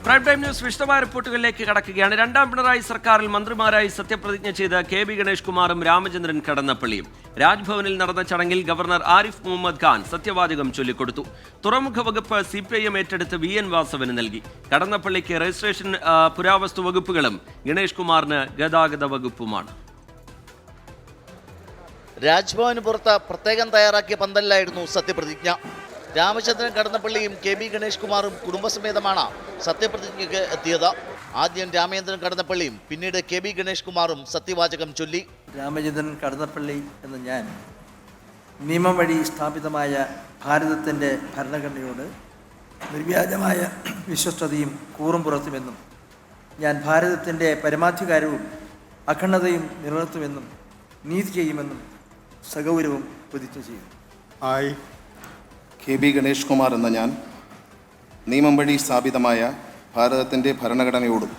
Prime time news വിശദമായ റിപ്പോർട്ടുകളിലേക്ക് കടക്കുകയാണ്. രണ്ടാം പിണറായി സർക്കാരിൽ മന്ത്രിമാരായി സത്യപ്രതിജ്ഞ ചെയ്ത കെ.ബി. ഗണേഷ് കുമാറും രാമചന്ദ്രൻ കടന്നപ്പള്ളിയും രാജ്ഭവനിൽ നടന്ന ചടങ്ങിൽ ഗവർണർ ആരിഫ് മുഹമ്മദ് ഖാൻ സത്യവാചകം ചൊല്ലിക്കൊടുത്തു. തുറമുഖ വകുപ്പ് CPIM ഏറ്റെടുത്ത് VN വാസവന് നൽകി. കടന്നപ്പള്ളിക്ക് രജിസ്ട്രേഷൻ പുരാവസ്തു വകുപ്പുകളും ഗണേഷ് കുമാറിന് ഗതാഗത വകുപ്പുമാണ്. രാജ്ഭവന് പുറത്ത് പ്രത്യേകം തയ്യാറാക്കിയ പന്തലിലായിരുന്നു സത്യപ്രതിജ്ഞ. രാമചന്ദ്രൻ കടന്നപ്പള്ളിയും കെ.ബി. ഗണേഷ് കുമാറും കുടുംബസമേതമാണ് സത്യപ്രതിജ്ഞയ്ക്ക് എത്തിയത്. ആദ്യം രാമചന്ദ്രൻ കടന്നപ്പള്ളിയും പിന്നീട് കെ.ബി. ഗണേഷ് കുമാറും സത്യവാചകം ചൊല്ലി. രാമചന്ദ്രൻ കടന്നപ്പള്ളി എന്ന ഞാൻ നിയമം വഴി സ്ഥാപിതമായ ഭാരതത്തിൻ്റെ ഭരണഘടനയോട് നിർവ്യാജമായ വിശ്വസ്തതയും കൂറും പുറത്തുമെന്നും ഞാൻ ഭാരതത്തിൻ്റെ പരമാധികാരവും അഖണ്ഡതയും നിലനിർത്തുമെന്നും നീതി ചെയ്യുമെന്നും സഗൗരവം പ്രതിജ്ഞ ചെയ്യുന്നു. കെ.ബി. ഗണേഷ് കുമാർ എന്ന ഞാൻ നിയമം വഴി സ്ഥാപിതമായ ഭാരതത്തിൻ്റെ ഭരണഘടനയോടും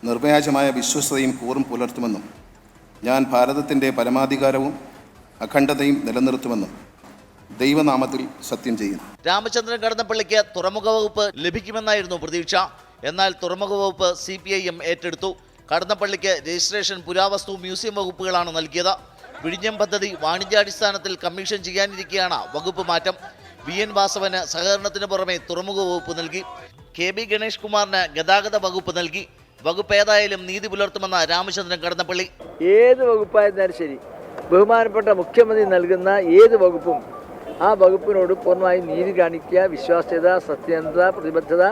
നിർവ്യാജമായ വിശ്വസ്തതയും കൂറും പുലർത്തുമെന്നും ഞാൻ ഭാരതത്തിൻ്റെ പരമാധികാരവും അഖണ്ഡതയും നിലനിർത്തുമെന്നും ദൈവനാമത്തിൽ സത്യം ചെയ്യുന്നു. രാമചന്ദ്രൻ കടന്നപ്പള്ളിക്ക് തുറമുഖ വകുപ്പ് ലഭിക്കുമെന്നായിരുന്നു പ്രതീക്ഷ. എന്നാൽ തുറമുഖ വകുപ്പ് CPIM ഏറ്റെടുത്തു. കടന്നപ്പള്ളിക്ക് രജിസ്ട്രേഷൻ പുരാവസ്തു മ്യൂസിയം വകുപ്പുകളാണ് നൽകിയത്. വിഴിഞ്ഞം പദ്ധതി വാണിജ്യാടിസ്ഥാനത്തിൽ കമ്മീഷൻ ചെയ്യാനിരിക്കെയാണ് വകുപ്പ് മാറ്റം. VN വാസവന് സഹകരണത്തിന് പുറമെ തുറമുഖ വകുപ്പ് നൽകി. കെ.ബി. ഗണേഷ് കുമാറിന് ഗതാഗത വകുപ്പ് നൽകി. വകുപ്പ് ഏതായാലും നീതി പുലർത്തുമെന്ന രാമചന്ദ്രൻ കടന്നപ്പള്ളി. ഏത് വകുപ്പായിരുന്നാലും ശരി, ബഹുമാനപ്പെട്ട മുഖ്യമന്ത്രി നൽകുന്ന ഏത് വകുപ്പും ആ വകുപ്പിനോട് പൂർണ്ണമായും നീതി കാണിക്കുക, വിശ്വാസ്യത, സത്യസന്ധത, പ്രതിബദ്ധത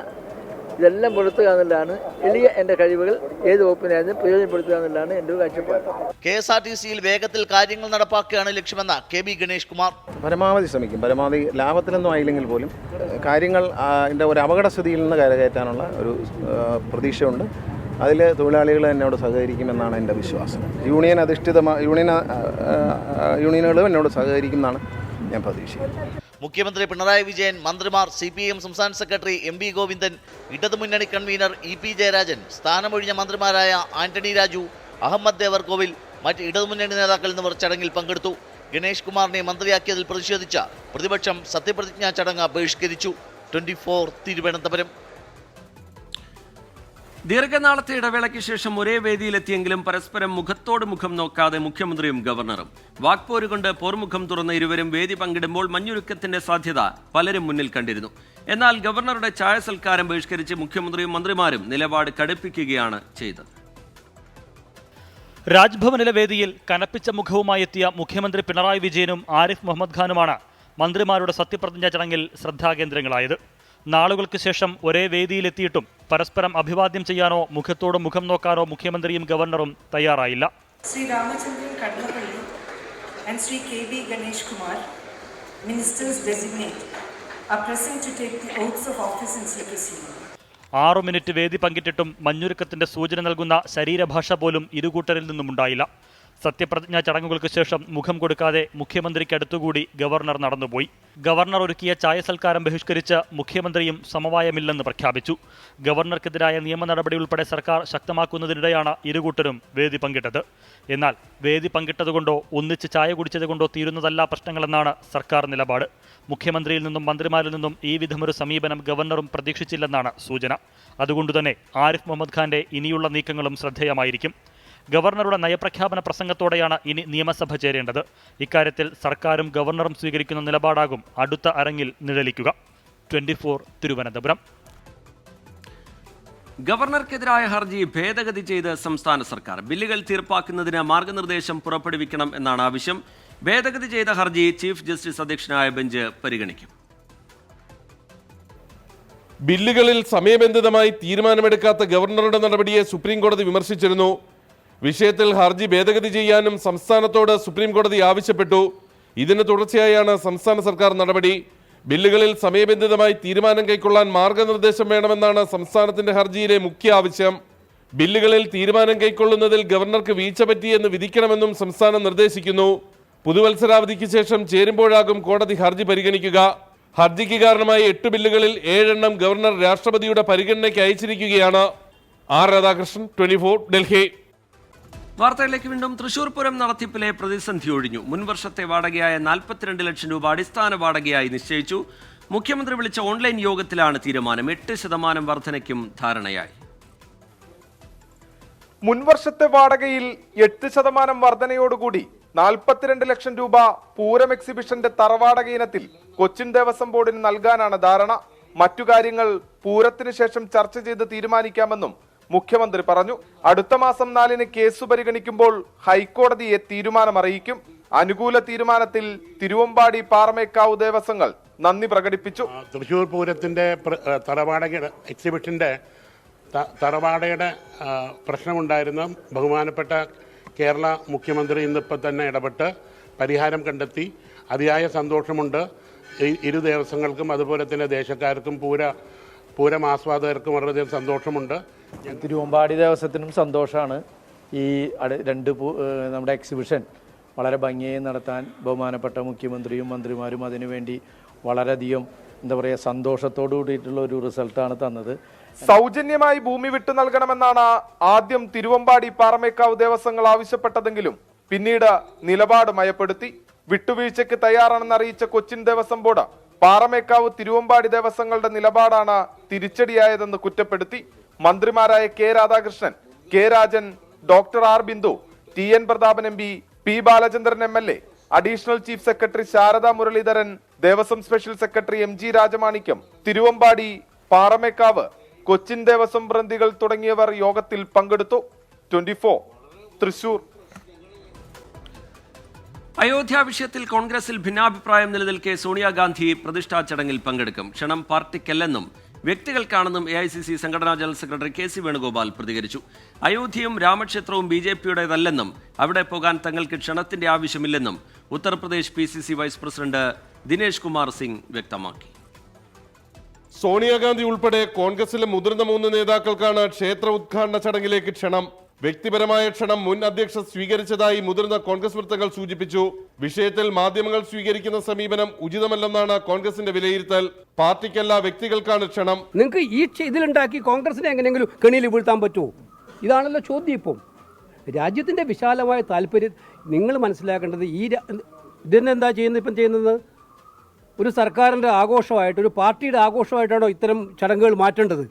ഇതെല്ലാം പുലർത്തുക എന്നുള്ളതാണ് എളിയ എൻ്റെ കഴിവുകൾ. ഏത് വകുപ്പിനായിരുന്നു പ്രയോജനപ്പെടുത്തുക എന്നുള്ളതാണ് എൻ്റെ കാഴ്ചപ്പാട്. KSRTCയിൽ വേഗത്തിൽ കാര്യങ്ങൾ നടപ്പാക്കുകയാണ് ലക്ഷ്യമെന്ന കെ.ബി. ഗണേഷ് കുമാർ. പരമാവധി ശ്രമിക്കും. പരമാവധി ലാഭത്തിലൊന്നും ആയില്ലെങ്കിൽ പോലും കാര്യങ്ങൾ അതിൻ്റെ ഒരു അപകടസ്ഥിതിയിൽ നിന്ന് കരകയറ്റാനുള്ള ഒരു പ്രതീക്ഷയുണ്ട്. അതിൽ തൊഴിലാളികൾ എന്നോട് സഹകരിക്കുമെന്നാണ് എൻ്റെ വിശ്വാസം. യൂണിയനുകളും എന്നോട് സഹകരിക്കുമെന്നാണ് ഞാൻ പ്രതീക്ഷിക്കുന്നത്. മുഖ്യമന്ത്രി പിണറായി വിജയൻ, മന്ത്രിമാർ, CPIM സംസ്ഥാന സെക്രട്ടറി MV ഗോവിന്ദൻ, ഇടതുമുന്നണി കൺവീനർ EP ജയരാജൻ, സ്ഥാനമൊഴിഞ്ഞ മന്ത്രിമാരായ ആന്റണി രാജു, അഹമ്മദ് ദേവർകോവിൽ, മറ്റ് ഇടതുമുന്നണി നേതാക്കൾ എന്നിവർ ചടങ്ങിൽ പങ്കെടുത്തു. ഗണേഷ് കുമാറിനെ മന്ത്രിയാക്കിയതിൽ പ്രതിഷേധിച്ച പ്രതിപക്ഷം സത്യപ്രതിജ്ഞാ ചടങ്ങ് ബഹിഷ്കരിച്ചു. 24 തിരുവനന്തപുരം. ദീർഘനാളത്തെ ഇടവേളയ്ക്ക് ശേഷം ഒരേ വേദിയിലെത്തിയെങ്കിലും പരസ്പരം മുഖത്തോട് മുഖം നോക്കാതെ മുഖ്യമന്ത്രിയും ഗവർണറും. വാക്പോരുകൊണ്ട് പോർമുഖം തുറന്ന ഇരുവരും വേദി പങ്കിടുമ്പോൾ മഞ്ഞുരുക്കത്തിന്റെ സാധ്യത പലരും മുന്നിൽ കണ്ടിരുന്നു. എന്നാൽ ഗവർണറുടെ ചായ സൽക്കാരം ബഹിഷ്കരിച്ച് മുഖ്യമന്ത്രിയും മന്ത്രിമാരും നിലപാട് കടുപ്പിക്കുകയാണ് ചെയ്തത്. രാജ്ഭവനിലെ വേദിയിൽ കനപ്പിച്ച മുഖവുമായി എത്തിയ മുഖ്യമന്ത്രി പിണറായി വിജയനും ആരിഫ് മുഹമ്മദ് ഖാനുമാണ് മന്ത്രിമാരുടെ സത്യപ്രതിജ്ഞാ ചടങ്ങിൽ ശ്രദ്ധാകേന്ദ്രങ്ങളായത്. നാളുകൾക്ക് ശേഷം ഒരേ വേദിയിലെത്തിയിട്ടും പരസ്പരം അഭിവാദ്യം ചെയ്യാനോ മുഖത്തോട് മുഖം നോക്കാനോ മുഖ്യമന്ത്രിയും ഗവർണറും തയ്യാറായില്ല. Shri Ramachandran Kadannappally and Shri K B. Ganesh Kumar, ministers designate, are present to take the oaths of office in secrecy. 6 minute വേദി പങ്കിട്ടിട്ടും മഞ്ഞുരുക്കത്തിന്റെ സൂചന നൽകുന്ന ശരീരഭാഷ പോലും ഇരുകൂട്ടരിൽ നിന്നുമുണ്ടായില്ല. സത്യപ്രതിജ്ഞാ ചടങ്ങുകൾക്ക് ശേഷം മുഖം കൊടുക്കാതെ മുഖ്യമന്ത്രിക്കടുത്തുകൂടി ഗവർണർ നടന്നുപോയി. ഗവർണർ ഒരുക്കിയ ചായ സൽക്കാരം ബഹിഷ്കരിച്ച് മുഖ്യമന്ത്രിയും സമവായമില്ലെന്ന് പ്രഖ്യാപിച്ചു. ഗവർണർക്കെതിരായ നിയമ നടപടി ഉൾപ്പെടെ സർക്കാർ ശക്തമാക്കുന്നതിനിടെയാണ് ഇരുകൂട്ടരും വേദി പങ്കിട്ടത്. എന്നാൽ വേദി പങ്കിട്ടതുകൊണ്ടോ ഒന്നിച്ച് ചായ കുടിച്ചതുകൊണ്ടോ തീരുന്നതല്ല പ്രശ്നങ്ങളെന്നാണ് സർക്കാർ നിലപാട്. മുഖ്യമന്ത്രിയിൽ നിന്നും മന്ത്രിമാരിൽ നിന്നും ഈ വിധമൊരു സമീപനം ഗവർണറും പ്രതീക്ഷിച്ചില്ലെന്നാണ് സൂചന. അതുകൊണ്ടുതന്നെ ആരിഫ് മുഹമ്മദ് ഖാന്റെ ഇനിയുള്ള നീക്കങ്ങളും ശ്രദ്ധേയമായിരിക്കും. ഗവർണറുടെ നയപ്രഖ്യാപന പ്രസംഗത്തോടെയാണ് ഇനി നിയമസഭ ചേരേണ്ടത്. ഇക്കാര്യത്തിൽ സർക്കാരും ഗവർണറും സ്വീകരിക്കുന്ന നിലപാടാകും അടുത്ത അരങ്ങിൽ നിഴലിക്കുക. 24 തിരുവനന്തപുരം. ഗവർണർക്കെതിരായ ഹർജി ഭേദഗതി ചെയ്ത് സംസ്ഥാന സർക്കാർ. ബില്ലുകൾ തീർപ്പാക്കുന്നതിന് മാർഗനിർദ്ദേശം പുറപ്പെടുവിക്കണം എന്നാണ് ആവശ്യം. ഭേദഗതി ചെയ്ത ഹർജി ചീഫ് ജസ്റ്റിസ് അധ്യക്ഷനായ ബെഞ്ച് പരിഗണിക്കും. ബില്ലുകളിൽ സമയബന്ധിതമായി തീരുമാനമെടുക്കാത്ത ഗവർണറുടെ നടപടിയെ സുപ്രീം കോടതി വിമർശിച്ചിരുന്നു. വിഷയത്തിൽ ഹർജി ഭേദഗതി ചെയ്യാനും സംസ്ഥാനത്തോട് സുപ്രീം കോടതി ആവശ്യപ്പെട്ടു. ഇതിന് തുടർച്ചയായാണ് സംസ്ഥാന സർക്കാർ നടപടി. ബില്ലുകളിൽ സമയബന്ധിതമായി തീരുമാനം കൈക്കൊള്ളാൻ മാർഗനിർദ്ദേശം വേണമെന്നാണ് സംസ്ഥാനത്തിന്റെ ഹർജിയിലെ മുഖ്യ ആവശ്യം. ബില്ലുകളിൽ തീരുമാനം കൈക്കൊള്ളുന്നതിൽ ഗവർണർക്ക് വീഴ്ച പറ്റിയെന്ന് വിധിക്കണമെന്നും സംസ്ഥാനം നിർദ്ദേശിക്കുന്നു. പുതുവത്സരാവധിക്ക് ശേഷം ചേരുമ്പോഴാകും കോടതി ഹർജി പരിഗണിക്കുക. ഹർജിക്ക് കാരണമായി 8 ബില്ലുകളിൽ 7 എണ്ണം ഗവർണർ രാഷ്ട്രപതിയുടെ പരിഗണനയ്ക്ക് അയച്ചിരിക്കുകയാണ്. R. രാധാകൃഷ്ണൻ, 24, ഡൽഹി. വാർത്തകളിലേക്ക് വീണ്ടും. തൃശൂർ പൂരം നടത്തിപ്പിലെ പ്രതിസന്ധി ഒഴിഞ്ഞു. മുൻവർഷത്തെ വാടകയായ 42 ലക്ഷം രൂപ അടിസ്ഥാന വാടകയായി നിശ്ചയിച്ചു. മുഖ്യമന്ത്രി വിളിച്ച ഓൺലൈൻ യോഗത്തിലാണ് തീരുമാനം. 8% വർധനയ്ക്കും ധാരണയായി. മുൻവർഷത്തെ വാടകയിൽ 8% വർധനയോടുകൂടി 42 ലക്ഷം രൂപ പൂരം എക്സിബിഷന്റെ തറവാടക ഇനത്തിൽ കൊച്ചിൻ ദേവസ്വം ബോർഡിന് നൽകാനാണ് ധാരണ. മറ്റു കാര്യങ്ങൾ പൂരത്തിന് ശേഷം ചർച്ച ചെയ്ത് തീരുമാനിക്കാമെന്നും മുഖ്യമന്ത്രി പറഞ്ഞു. അടുത്ത മാസം 4-ന് കേസ് പരിഗണിക്കുമ്പോൾ ഹൈക്കോടതിയെ തീരുമാനമറിയിക്കും. അനുകൂല തീരുമാനത്തിൽ തിരുവമ്പാടി പാറമേക്കാവ് ദേവസ്വങ്ങൾ നന്ദി പ്രകടിപ്പിച്ചു. തൃശ്ശൂർ പൂരത്തിന്റെ തറവാടക എക്സിബിഷന്റെ തറവാടയുടെ പ്രശ്നമുണ്ടായിരുന്ന ബഹുമാനപ്പെട്ട കേരള മുഖ്യമന്ത്രി ഇന്നിപ്പോൾ തന്നെ ഇടപെട്ട് പരിഹാരം കണ്ടെത്തി. അതിയായ സന്തോഷമുണ്ട് ഇരു ദേവസ്വങ്ങൾക്കും, അതുപോലെ തന്നെ ദേശക്കാർക്കും പൂരം ആസ്വാദകർക്കും വളരെയധികം സന്തോഷമുണ്ട്. തിരുവമ്പാടി ദേവസ്വത്തിനും സന്തോഷമാണ്. ഈ നമ്മുടെ എക്സിബിഷൻ വളരെ ഭംഗിയായി നടത്താൻ ബഹുമാനപ്പെട്ട മുഖ്യമന്ത്രിയും മന്ത്രിമാരും അതിനുവേണ്ടി വളരെയധികം സന്തോഷത്തോടു കൂടിയിട്ടുള്ള ഒരു റിസൾട്ടാണ് തന്നത്. സൗജന്യമായി ഭൂമി വിട്ടു നൽകണമെന്നാണ് ആദ്യം തിരുവമ്പാടി പാറമേക്കാവ് ദേവസ്വങ്ങൾ ആവശ്യപ്പെട്ടതെങ്കിലും പിന്നീട് നിലപാട് മയപ്പെടുത്തി. വിട്ടുവീഴ്ചയ്ക്ക് തയ്യാറാണെന്ന് അറിയിച്ച കൊച്ചിൻ ദേവസ്വം ബോർഡ് പാറമേക്കാവ് തിരുവമ്പാടി ദേവസ്വങ്ങളുടെ നിലപാടാണ് തിരിച്ചടിയായതെന്ന് കുറ്റപ്പെടുത്തി. മന്ത്രിമാരായ K Radhakrishnan, K Rajan, doctor R Bindu, T N Prathapan M P, P Balachandran MLA, additional chief secretary Sharada Muraleedharan, Devaswom special secretary MG Rajamanickam, Thiruvambady, Paramekkavu, Cochin Devaswom പ്രതിനിധികൾ തുടങ്ങിയവർ യോഗത്തിൽ പങ്കെടുത്തു. 24 തൃശൂർ. അയോധ്യ വിഷയത്തിൽ കോൺഗ്രസിൽ ഭിന്നാഭിപ്രായം നിലനിൽക്കെ സോണിയാഗാന്ധി പ്രതിഷ്ഠാ ചടങ്ങിൽ പങ്കെടുക്കും. ക്ഷണം പാർട്ടിക്കല്ലെന്നും വ്യക്തികൾക്കാണെന്നും AICC സംഘടനാ ജനറൽ സെക്രട്ടറി KC വേണുഗോപാൽ പ്രതികരിച്ചു. അയോധ്യയും രാമക്ഷേത്രവും BJPയുടേതല്ലെന്നും അവിടെ പോകാൻ തങ്ങൾക്ക് ക്ഷണത്തിന്റെ ആവശ്യമില്ലെന്നും Uttar Pradesh PCC vice president Dinesh Kumar Singh വ്യക്തമാക്കി. സോണിയാഗാന്ധി ഉൾപ്പെടെ കോൺഗ്രസിലെ മുതിർന്ന 3 നേതാക്കൾക്കാണ് ക്ഷേത്ര ഉദ്ഘാടന ചടങ്ങിലേക്ക് ക്ഷണം. വ്യക്തിപരമായ ക്ഷണം മുൻ അധ്യക്ഷ സ്വീകരിച്ചതായി മുതിർന്ന കോൺഗ്രസ് വൃത്തങ്ങൾ സൂചിപ്പിച്ചു. വിഷയത്തിൽ മാധ്യമങ്ങൾ സ്വീകരിക്കുന്ന സമീപനം ഉചിതമല്ലെന്നാണ് കോൺഗ്രസിന്റെ വിലയിരുത്തൽ. പാർട്ടിക്കല്ല, വ്യക്തികൾക്കാണ് ക്ഷണം. നിങ്ങൾക്ക് ഈ ഇതിലുണ്ടാക്കി കോൺഗ്രസിനെ എങ്ങനെയെങ്കിലും കെണിയിൽ വീഴ്ത്താൻ പറ്റുമോ? ഇതാണല്ലോ ചോദ്യം. ഇപ്പം രാജ്യത്തിന്റെ വിശാലമായ താല്പര്യം നിങ്ങൾ മനസ്സിലാക്കേണ്ടത്. ഇതിനെന്താ ചെയ്യുന്നത്? ഒരു സർക്കാരിൻ്റെ ആഘോഷമായിട്ട്, ഒരു പാർട്ടിയുടെ ആഘോഷമായിട്ടാണോ ഇത്തരം ചടങ്ങുകൾ മാറ്റേണ്ടത്?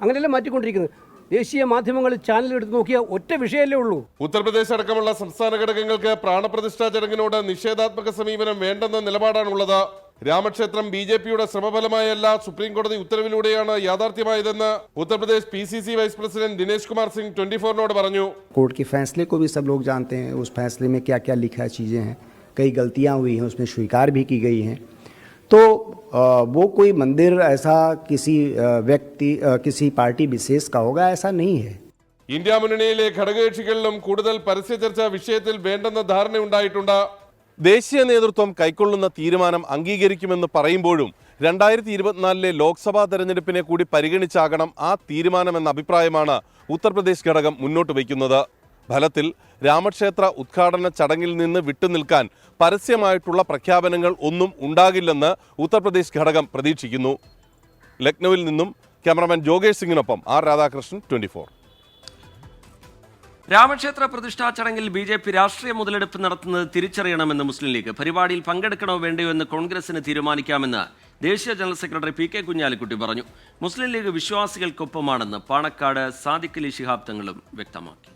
അങ്ങനെയല്ല മാറ്റിക്കൊണ്ടിരിക്കുന്നത്. ദേശീയ മാധ്യമങ്ങളിൽ ചാനൽ എടുത്ത് നോക്കിയാൽ ഒറ്റ വിഷയമല്ലേ ഉള്ളൂ. ഉത്തർപ്രദേശ് അടക്കമുള്ള സംസ്ഥാന ഘടകങ്ങൾക്ക് പ്രാണപ്രതിഷ്ഠാ ചടങ്ങിനോട് നിഷേധാത്മക സമീപനം വേണ്ടെന്ന നിലപാടാണുള്ളത്. രാമക്ഷേത്രം BJPയുടെ ശ്രമഫലമായല്ല, സുപ്രീം കോടതി ഉത്തരവിലൂടെയാണ് യാഥാർത്ഥ്യമായതെന്ന് Uttar Pradesh PCC vice president Dinesh Kumar Singh 24നോട് പറഞ്ഞു. कोर्ट के फैसले को भी सब लोग जानते हैं. उस फैसले में क्या क्या लिखा चीज़ें हैं, कई गलतियां हुई हैं, उसमें स्वीकार भी की गई हैं. तो वो कोई मंदिर ऐसा किसी व्यक्ति किसी पार्टी विशेष का होगा, ऐसा नहीं है. ഇന്ത്യ മുന്നണിയിലെ ഘടകകക്ഷികളിലും കൂടുതൽ പരസ്യ ചർച്ച വിഷയത്തിൽ വേണ്ടെന്ന ധാരണയുണ്ടായിട്ടുണ്ട്. ദേശീയ നേതൃത്വം കൈക്കൊള്ളുന്ന തീരുമാനം അംഗീകരിക്കുമെന്ന് പറയുമ്പോഴും 2024 ലോക്സഭാ തെരഞ്ഞെടുപ്പിനെ കൂടി പരിഗണിച്ചാകണം ആ തീരുമാനമെന്ന അഭിപ്രായമാണ് ഉത്തർപ്രദേശ് ഘടകം മുന്നോട്ട് വയ്ക്കുന്നത്. ഫലത്തിൽ രാമക്ഷേത്ര ഉദ്ഘാടന ചടങ്ങിൽ നിന്ന് വിട്ടുനിൽക്കാൻ പരസ്യമായിട്ടുള്ള പ്രഖ്യാപനങ്ങൾ ഒന്നും ഉണ്ടാകില്ലെന്ന് ഉത്തർപ്രദേശ് ഘടകം പ്രതീക്ഷിക്കുന്നു. ലക്നൌവിൽ നിന്നും ക്യാമറമാൻ ജോഗേഷ് സിംഗിനൊപ്പം R രാധാകൃഷ്ണൻ, 24. രാമക്ഷേത്ര പ്രതിഷ്ഠാ ചടങ്ങിൽ BJP രാഷ്ട്രീയ മുതലെടുപ്പ് നടത്തുന്നത് തിരിച്ചറിയണമെന്ന് മുസ്ലിം ലീഗ്. പരിപാടിയിൽ പങ്കെടുക്കണോ വേണ്ടയോ എന്ന് കോൺഗ്രസിന് തീരുമാനിക്കാമെന്ന് ദേശീയ ജനറൽ സെക്രട്ടറി PK കുഞ്ഞാലിക്കുട്ടി പറഞ്ഞു. മുസ്ലിം ലീഗ് വിശ്വാസികൾക്കൊപ്പമാണെന്ന് പാണക്കാട് സാദിഖ് അലി ശിഹാബ് തങ്ങളും വ്യക്തമാക്കി.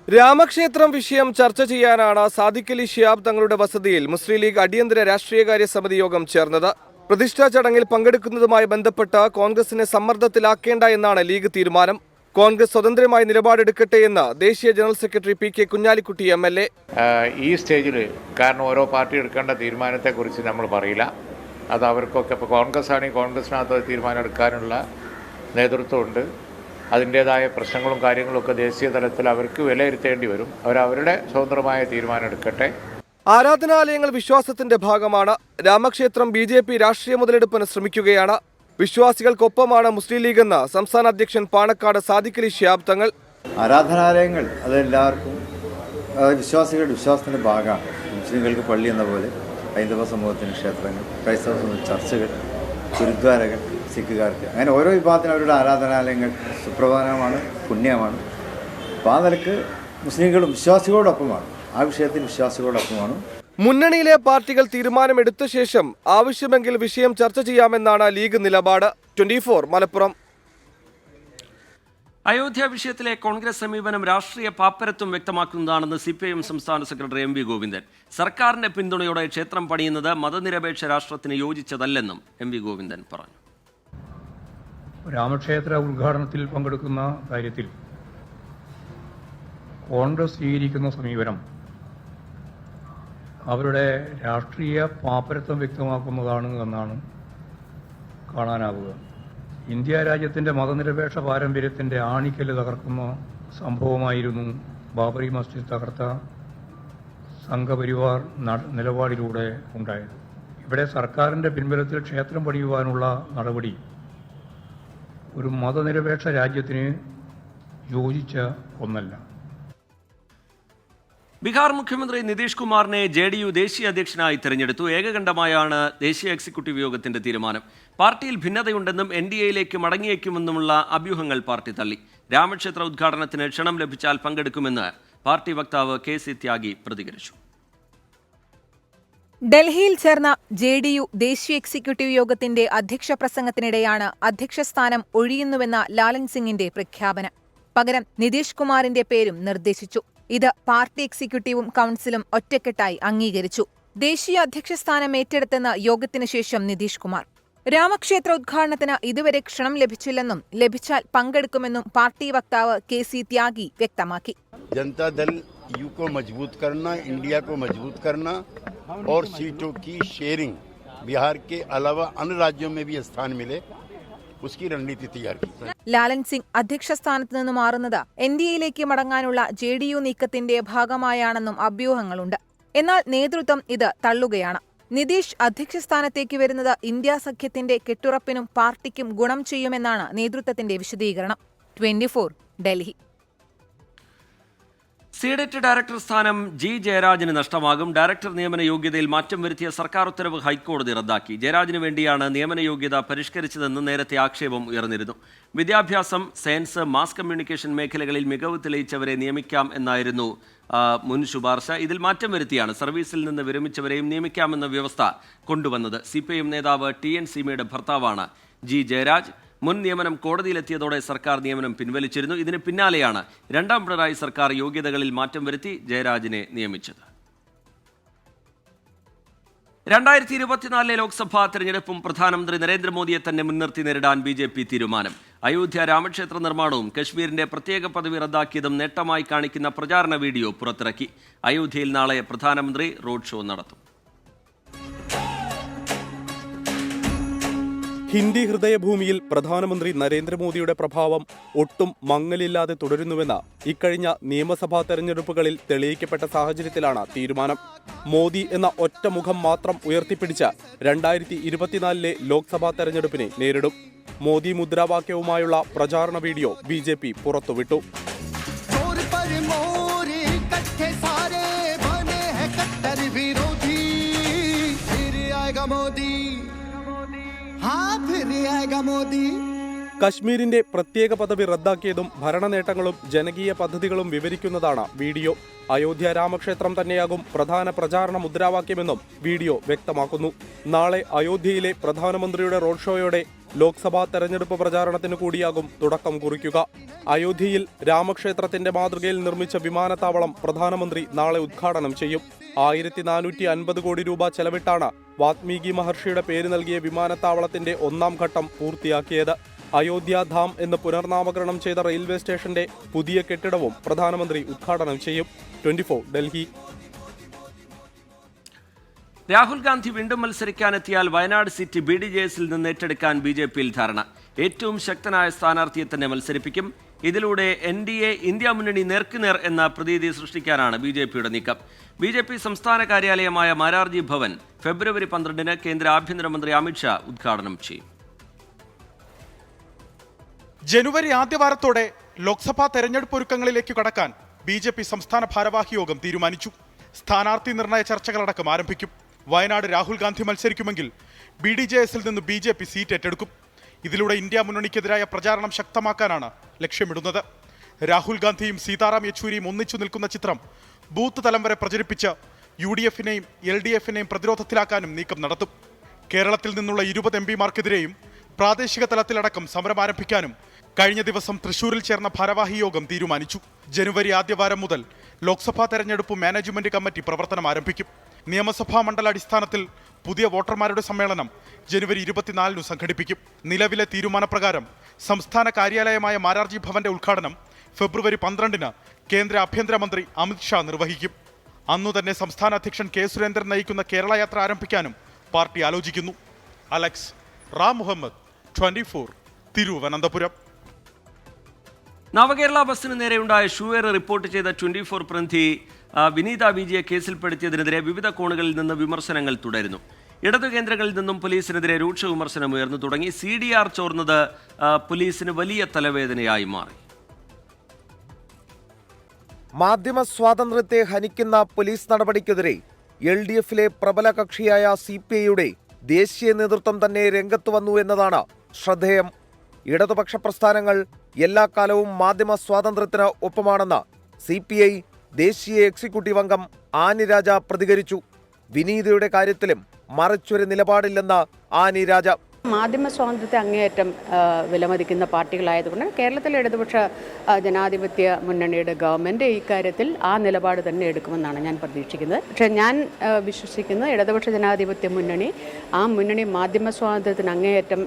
രാമക്ഷേത്രം വിഷയം ചർച്ച ചെയ്യാനാണ് സാദിഖ് അലി ശിഹാബ് തങ്ങളുടെ വസതിയിൽ മുസ്ലിം ലീഗ് അടിയന്തര രാഷ്ട്രീയകാര്യ സമിതി യോഗം ചേർന്നത്. പ്രതിഷ്ഠാ ചടങ്ങിൽ പങ്കെടുക്കുന്നതുമായി ബന്ധപ്പെട്ട് കോൺഗ്രസിനെ സമ്മർദ്ദത്തിലാക്കേണ്ട എന്നാണ് ലീഗ് തീരുമാനം. കോൺഗ്രസ് സ്വതന്ത്രമായി നിലപാടെടുക്കട്ടെ എന്ന് ദേശീയ general secretary PK Kunhalikutty MLA. ഈ സ്റ്റേജിൽ കാരണം ഓരോ പാർട്ടി എടുക്കേണ്ട തീരുമാനത്തെക്കുറിച്ച് നമ്മൾ പറയില്ല. അത് അവർക്കൊക്കെ ഇപ്പോൾ കോൺഗ്രസ് ആണെങ്കിൽ കോൺഗ്രസിനകത്ത് തീരുമാനം എടുക്കാനുള്ള നേതൃത്വമുണ്ട്. അതിൻ്റേതായ പ്രശ്നങ്ങളും കാര്യങ്ങളൊക്കെ ദേശീയ തലത്തിൽ അവർക്ക് വിലയിരുത്തേണ്ടി വരും. അവരവരുടെ സ്വതന്ത്രമായ തീരുമാനം എടുക്കട്ടെ. ആരാധനാലയങ്ങൾ വിശ്വാസത്തിന്റെ ഭാഗമാണ്. രാമക്ഷേത്രം BJP രാഷ്ട്രീയ മുതലെടുപ്പിന് ശ്രമിക്കുകയാണ്. വിശ്വാസികൾക്കൊപ്പമാണ് മുസ്ലിം ലീഗ് എന്ന് സംസ്ഥാന അധ്യക്ഷൻ പാണക്കാട് സാദിഖ് അലി ശിഹാബ് തങ്ങൾ. ആരാധനാലയങ്ങൾ അതെല്ലാവർക്കും വിശ്വാസികളുടെ വിശ്വാസത്തിൻ്റെ ഭാഗമാണ്. മുസ്ലിങ്ങൾക്ക് പള്ളി എന്ന പോലെ ഹൈന്ദവ സമൂഹത്തിന് ക്ഷേത്രങ്ങൾ, ക്രൈസ്തവ സമൂഹത്തിന് ചർച്ചുകൾ, ഗുരുദ്വാരകൾ, സിഖുകാർക്ക് അങ്ങനെ ഓരോ വിഭാഗത്തിനും അവരുടെ ആരാധനാലയങ്ങൾ സുപ്രധാനമാണ്, പുണ്യമാണ്. അപ്പോൾ ആ നിലക്ക് മുസ്ലിങ്ങളും വിശ്വാസികളോടൊപ്പമാണ്, ആ വിഷയത്തിൽ വിശ്വാസികളോടൊപ്പമാണ്. മുന്നണിയിലെ പാർട്ടികൾ തീരുമാനമെടുത്ത ശേഷം ആവശ്യമെങ്കിൽ വിഷയം ചർച്ച ചെയ്യാമെന്നാണ് ലീഗ് നിലപാട്. 24 മലപ്പുറം. അയോധ്യ വിഷയത്തിലെ കോൺഗ്രസ് സമീപനം രാഷ്ട്രീയ പാപ്പരത്വം വ്യക്തമാക്കുന്നതാണെന്ന് CPIM സംസ്ഥാന സെക്രട്ടറി MV ഗോവിന്ദൻ. സർക്കാരിന്റെ പിന്തുണയോടെ ക്ഷേത്രം പണിയുന്നത് മതനിരപേക്ഷ രാഷ്ട്രത്തിന് യോജിച്ചതല്ലെന്നും MV ഗോവിന്ദൻ പറഞ്ഞു. രാമക്ഷേത്ര ഉദ്ഘാടനത്തിൽ പങ്കെടുക്കുന്ന കാര്യത്തിൽ കോൺഗ്രസ് സ്വീകരിക്കുന്ന സമീപനം അവരുടെ രാഷ്ട്രീയ പാപ്പരത്വം വ്യക്തമാക്കുന്നതാണ് എന്നാണ് കാണാനാവുക. ഇന്ത്യ രാജ്യത്തിൻ്റെ മതനിരപേക്ഷ പാരമ്പര്യത്തിൻ്റെ ആണിക്കല്ല് തകർക്കുന്ന സംഭവമായിരുന്നു ബാബറി മസ്ജിദ് തകർത്ത സംഘപരിവാർ നിലപാടിലൂടെ ഉണ്ടായത്. ഇവിടെ സർക്കാരിൻ്റെ പിൻബലത്തിൽ ക്ഷേത്രം പണിയുവാനുള്ള നടപടി ഒരു മതനിരപേക്ഷ രാജ്യത്തിന് യോജിച്ച ഒന്നല്ല. ബീഹാർ മുഖ്യമന്ത്രി നിതീഷ് കുമാറിനെ JDU ദേശീയ അധ്യക്ഷനായി തെരഞ്ഞെടുത്തു. ഏകകണ്ഠമായാണ് ദേശീയ എക്സിക്യൂട്ടീവ് യോഗത്തിന്റെ തീരുമാനം. പാർട്ടിയിൽ ഭിന്നതയുണ്ടെന്നും NDAയിലേക്ക് മടങ്ങിയേക്കുമെന്നുമുള്ള അഭ്യൂഹങ്ങൾ പാർട്ടി തള്ളി. രാമക്ഷേത്ര ഉദ്ഘാടനത്തിന് ക്ഷണം ലഭിച്ചാൽ പങ്കെടുക്കുമെന്ന് പാർട്ടി വക്താവ് KC ത്യാഗി പ്രതികരിച്ചു. ഡൽഹിയിൽ ചേർന്ന JDU ദേശീയ എക്സിക്യൂട്ടീവ് യോഗത്തിന്റെ അധ്യക്ഷ പ്രസംഗത്തിനിടെയാണ് അധ്യക്ഷസ്ഥാനം ഒഴിയുന്നുവെന്ന ലാലൻ സിംഗിന്റെ പ്രഖ്യാപനം. പകരം നിതീഷ് കുമാറിന്റെ പേരും നിർദ്ദേശിച്ചു. ഇത് പാർട്ടി എക്സിക്യൂട്ടീവും കൗൺസിലും ഒറ്റക്കെട്ടായി അംഗീകരിച്ചു. ദേശീയ അധ്യക്ഷസ്ഥാനം ഏറ്റെടുത്തെന്ന് യോഗത്തിനു ശേഷം നിതീഷ് കുമാർ. രാമക്ഷേത്ര ഉദ്ഘാടനത്തിന് ഇതുവരെ ക്ഷണം ലഭിച്ചില്ലെന്നും ലഭിച്ചാൽ പങ്കെടുക്കുമെന്നും പാർട്ടി വക്താവ് KC ത്യാഗി വ്യക്തമാക്കി. ജനതാദൾ यू को मजबूत करना, इंडिया को मजबूत करना और सीटों की शेयरिंग बिहार के अलावा अन्य राज्यों में भी स्थान मिले, उसकी रणनीति तैयार की. ലാലൻ സിംഗ് അധ്യക്ഷ സ്ഥാനത്ത് നിന്ന് മാറുന്നത് NDAയിലേക്ക് മടങ്ങാനുള്ള JDU നീക്കത്തിന്റെ ഭാഗമായാണെന്നും അഭ്യൂഹങ്ങളുണ്ട്. എന്നാൽ നേതൃത്വം ഇത് തള്ളുകയാണ്. നിതീഷ് അധ്യക്ഷ സ്ഥാനത്തേക്ക് വരുന്നത് ഇന്ത്യ സഖ്യത്തിന്റെ കെട്ടുറപ്പിനും പാർട്ടിക്കും ഗുണം ചെയ്യുമെന്നാണ് നേതൃത്വത്തിന്റെ വിശദീകരണം. 24 ഡൽഹി. സീഡറ്റ് ഡയറക്ടർ സ്ഥാനം G ജയരാജന് നഷ്ടമാകും. ഡയറക്ടർ നിയമന യോഗ്യതയിൽ മാറ്റം വരുത്തിയ സർക്കാർ ഉത്തരവ് ഹൈക്കോടതി റദ്ദാക്കി. ജയരാജന് വേണ്ടിയാണ് നിയമന യോഗ്യത പരിഷ്കരിച്ചതെന്ന് നേരത്തെ ആക്ഷേപം ഉയർന്നിരുന്നു. വിദ്യാഭ്യാസം, സയൻസ്, മാസ് കമ്മ്യൂണിക്കേഷൻ മേഖലകളിൽ മികവ് തെളിയിച്ചവരെ നിയമിക്കാം എന്നായിരുന്നു മുൻ ശുപാർശ. ഇതിൽ മാറ്റം വരുത്തിയാണ് സർവീസിൽ നിന്ന് വിരമിച്ചവരെയും നിയമിക്കാമെന്ന വ്യവസ്ഥ കൊണ്ടുവന്നത്. CPIM നേതാവ് TN സീമയുടെ ഭർത്താവാണ് G ജയരാജ്. മുൻ നിയമനം കോടതിയിലെത്തിയതോടെ സർക്കാർ നിയമനം പിൻവലിച്ചിരുന്നു. ഇതിന് പിന്നാലെയാണ് രണ്ടാം പിണറായി സർക്കാർ യോഗ്യതകളിൽ മാറ്റം വരുത്തി ജയരാജിനെ നിയമിച്ചത്. 2024 ലോക്സഭാ തെരഞ്ഞെടുപ്പും പ്രധാനമന്ത്രി നരേന്ദ്രമോദിയെ തന്നെ മുൻനിർത്തി നേരിടാൻ BJP തീരുമാനം. അയോധ്യ രാമക്ഷേത്ര നിർമ്മാണവും കശ്മീരിന്റെ പ്രത്യേക പദവി റദ്ദാക്കിയതും നേട്ടമായി കാണിക്കുന്ന പ്രചാരണ വീഡിയോ പുറത്തിറക്കി. അയോധ്യയിൽ നാളെ പ്രധാനമന്ത്രി റോഡ് ഷോ നടത്തും. ഹിന്ദി ഹൃദയഭൂമിയിൽ പ്രധാനമന്ത്രി നരേന്ദ്രമോദിയുടെ പ്രഭാവം ഒട്ടും മങ്ങലില്ലാതെ തുടരുന്നുവെന്ന് ഇക്കഴിഞ്ഞ നിയമസഭാ തെരഞ്ഞെടുപ്പുകളിൽ തെളിയിക്കപ്പെട്ട സാഹചര്യത്തിലാണ് തീരുമാനം. മോദി എന്ന ഒറ്റ മുഖം മാത്രം ഉയർത്തിപ്പിടിച്ച് 2024 ലോക്സഭാ തെരഞ്ഞെടുപ്പിനെ നേരിടും. മോദി മുദ്രാവാക്യവുമായുള്ള പ്രചാരണ വീഡിയോ BJP പുറത്തുവിട്ടു. കശ്മീരിന്റെ പ്രത്യേക പദവി റദ്ദാക്കിയതും ഭരണനേട്ടങ്ങളും ജനകീയ പദ്ധതികളും വിവരിക്കുന്നതാണ് വീഡിയോ. അയോധ്യ രാമക്ഷേത്രം തന്നെയാകും പ്രധാന പ്രചാരണ മുദ്രാവാക്യമെന്നും വീഡിയോ വ്യക്തമാക്കുന്നു. നാളെ അയോധ്യയിലെ പ്രധാനമന്ത്രിയുടെ റോഡ് ഷോയോടെ ലോക്സഭാ തെരഞ്ഞെടുപ്പ് പ്രചാരണത്തിന് കൂടിയാകും തുടക്കം കുറിക്കുക. അയോധ്യയിൽ രാമക്ഷേത്രത്തിന്റെ മാതൃകയിൽ നിർമ്മിച്ച വിമാനത്താവളം പ്രധാനമന്ത്രി നാളെ ഉദ്ഘാടനം ചെയ്യും. 1450 കോടി രൂപ ചെലവിട്ടാണ് വാത്മീകി മഹർഷിയുടെ പേര് നൽകിയ വിമാനത്താവളത്തിന്റെ 1ാം ഘട്ടം പൂർത്തിയാക്കിയത്. അയോധ്യാധാം എന്ന് പുനർനാമകരണം ചെയ്ത റെയിൽവേ സ്റ്റേഷന്റെ പുതിയ കെട്ടിടവും പ്രധാനമന്ത്രി ഉദ്ഘാടനം ചെയ്യും. 24 ഡൽഹി. രാഹുൽ ഗാന്ധി വീണ്ടും മത്സരിക്കാനെത്തിയാൽ വയനാട് സീറ്റ് BDJSൽ നിന്ന് ഏറ്റെടുക്കാൻ BJPയിൽ ധാരണ. ഏറ്റവും ശക്തനായ സ്ഥാനാർത്ഥിയെ തന്നെ മത്സരിപ്പിക്കും. ഇതിലൂടെ NDA ഇന്ത്യ മുന്നണി നേർക്കുനേർ എന്ന പ്രതീതി സൃഷ്ടിക്കാനാണ് BJPയുടെ നീക്കം. BJP സംസ്ഥാന കാര്യാലയമായ മാരാർജി ഭവൻ ഫെബ്രുവരി 12-ന് കേന്ദ്ര ആഭ്യന്തരമന്ത്രി അമിത്ഷാ ഉദ്ഘാടനം ചെയ്യും. ജനുവരി ആദ്യവാരത്തോടെ ലോക്സഭാ തെരഞ്ഞെടുപ്പ് ഒരുക്കങ്ങളിലേക്ക് കടക്കാൻ BJP സംസ്ഥാന ഭാരവാഹി യോഗം തീരുമാനിച്ചു. സ്ഥാനാർത്ഥി നിർണയ ചർച്ചകളടക്കം ആരംഭിക്കും. വയനാട് രാഹുൽ ഗാന്ധി മത്സരിക്കുമെങ്കിൽ BDJSൽ നിന്ന് BJP സീറ്റ് ഏറ്റെടുക്കും. ഇതിലൂടെ ഇന്ത്യ മുന്നണിക്കെതിരായ പ്രചാരണം ശക്തമാക്കാനാണ് ലക്ഷ്യമിടുന്നത്. രാഹുൽ ഗാന്ധിയും സീതാറാം യെച്ചൂരിയും ഒന്നിച്ചു നിൽക്കുന്ന ചിത്രം ബൂത്ത് തലം വരെ പ്രചരിപ്പിച്ച് UDF-നെയും LDF-നെയും പ്രതിരോധത്തിലാക്കാനും നീക്കം നടത്തും. കേരളത്തിൽ നിന്നുള്ള 20 MPമാർക്കെതിരെയും പ്രാദേശിക തലത്തിലടക്കം സമരം ആരംഭിക്കാനും കഴിഞ്ഞ ദിവസം തൃശൂരിൽ ചേർന്ന ഭാരവാഹി യോഗം തീരുമാനിച്ചു. ജനുവരി ആദ്യവാരം മുതൽ ലോക്സഭാ തെരഞ്ഞെടുപ്പ് മാനേജ്മെന്റ് കമ്മിറ്റി പ്രവർത്തനം ആരംഭിക്കും. നിയമസഭാ മണ്ഡലാടിസ്ഥാനത്തിൽ പുതിയ വോട്ടർമാരുടെ സമ്മേളനം ജനുവരി 24 സംഘടിപ്പിക്കും. നിലവിലെ തീരുമാനപ്രകാരം സംസ്ഥാന കാര്യാലയമായ മാരാർജി ഭവന്റെ ഉദ്ഘാടനം ഫെബ്രുവരി 12 കേന്ദ്ര ആഭ്യന്തരമന്ത്രി അമിത് ഷാ നിർവഹിക്കും. അന്നുതന്നെ സംസ്ഥാന അധ്യക്ഷൻ കെ സുരേന്ദ്രൻ നയിക്കുന്ന കേരള യാത്ര ആരംഭിക്കാനും പാർട്ടി ആലോചിക്കുന്നു. അലക്സ് റാം മുഹമ്മദ്, 24, തിരുവനന്തപുരം. നവകേരള ബസ്സിന് നേരെയുണ്ടായ ഷൂവേർ റിപ്പോർട്ട് ചെയ്ത 24 പ്രതിനിധി വിനീത വിജിയെ കേസിൽപ്പെടുത്തിയതിനെതിരെ വിവിധ കോണുകളിൽ നിന്ന് വിമർശനങ്ങൾ തുടരുന്നു. ഇടതു കേന്ദ്രങ്ങളിൽ നിന്നും പോലീസിനെതിരെ രൂക്ഷ വിമർശനം ഉയർന്നു തുടങ്ങി. CDR ചോർന്നത് പോലീസിന് വലിയ തലവേദനയായി മാറി. മാധ്യമ സ്വാതന്ത്ര്യത്തെ ഹനിക്കുന്ന പോലീസ് നടപടിക്കെതിരെ LDF-ലെ പ്രബല കക്ഷിയായ CPI-യുടെ ദേശീയ നേതൃത്വം തന്നെ രംഗത്ത് വന്നു എന്നതാണ് ശ്രദ്ധേയം. ഇടതുപക്ഷ പ്രസ്ഥാനങ്ങൾ എല്ലാ കാലവും മാധ്യമ സ്വാതന്ത്ര്യത്തിന് ഒപ്പമാണെന്ന് CPI ദേശീയ എക്സിക്യൂട്ടീവ് അംഗം ആനി രാജ പ്രതികരിച്ചു. വിനീതയുടെ കാര്യത്തിലും മറിച്ചൊരു നിലപാടില്ലെന്ന് ആനി രാജ. മാധ്യമ സ്വാതന്ത്ര്യത്തെ അങ്ങേയറ്റം വിലമതിക്കുന്ന പാർട്ടികളായതുകൊണ്ട് കേരളത്തിലെ ഇടതുപക്ഷ ജനാധിപത്യ മുന്നണിയുടെ ഗവൺമെൻറ് ഇക്കാര്യത്തിൽ ആ നിലപാട് തന്നെ എടുക്കുമെന്നാണ് ഞാൻ പ്രതീക്ഷിക്കുന്നത്. പക്ഷേ ഞാൻ വിശ്വസിക്കുന്നത് ഇടതുപക്ഷ ജനാധിപത്യ മുന്നണി ആ മുന്നണി മാധ്യമ സ്വാതന്ത്ര്യത്തിന് അങ്ങേയറ്റം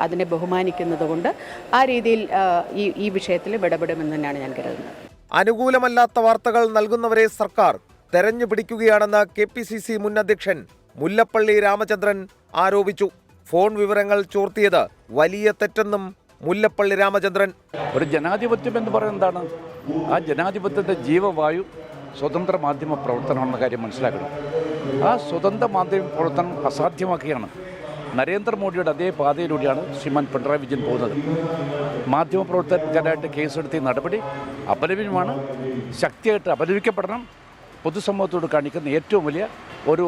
അതിനെ ബഹുമാനിക്കുന്നത് കൊണ്ട് ആ രീതിയിൽ ഈ വിഷയത്തിൽ ഇടപെടുമെന്ന് തന്നെയാണ് ഞാൻ കരുതുന്നത്. അനുകൂലമല്ലാത്ത വാർത്തകൾ നൽകുന്നവരെ സർക്കാർ തെരഞ്ഞു പിടിക്കുകയാണെന്ന് KPCC മുൻ അധ്യക്ഷൻ മുല്ലപ്പള്ളി രാമചന്ദ്രൻ ആരോപിച്ചു. ഫോൺ വിവരങ്ങൾ ചോർത്തിയത് വലിയ തെറ്റെന്നും മുല്ലപ്പള്ളി രാമചന്ദ്രൻ. ഒരു ജനാധിപത്യം എന്ന് പറയുന്നത് എന്താണ്? ആ ജനാധിപത്യത്തിൻ്റെ ജീവവായു സ്വതന്ത്ര മാധ്യമ പ്രവർത്തനമാണെന്ന കാര്യം മനസ്സിലാക്കണം. ആ സ്വതന്ത്ര മാധ്യമ പ്രവർത്തനം അസാധ്യമാക്കുകയാണ്. നരേന്ദ്രമോദിയുടെ അതേ പാതയിലൂടെയാണ് ശ്രീമാൻ പിണറായി വിജയൻ പോകുന്നത്. മാധ്യമപ്രവർത്തകർക്കെതിരായിട്ട് കേസെടുത്ത നടപടി അപലപനീയമാണ്, ശക്തിയായിട്ട് അപലപിക്കപ്പെടണം. പൊതുസമൂഹത്തോട് കാണിക്കുന്ന ഏറ്റവും വലിയ ഒരു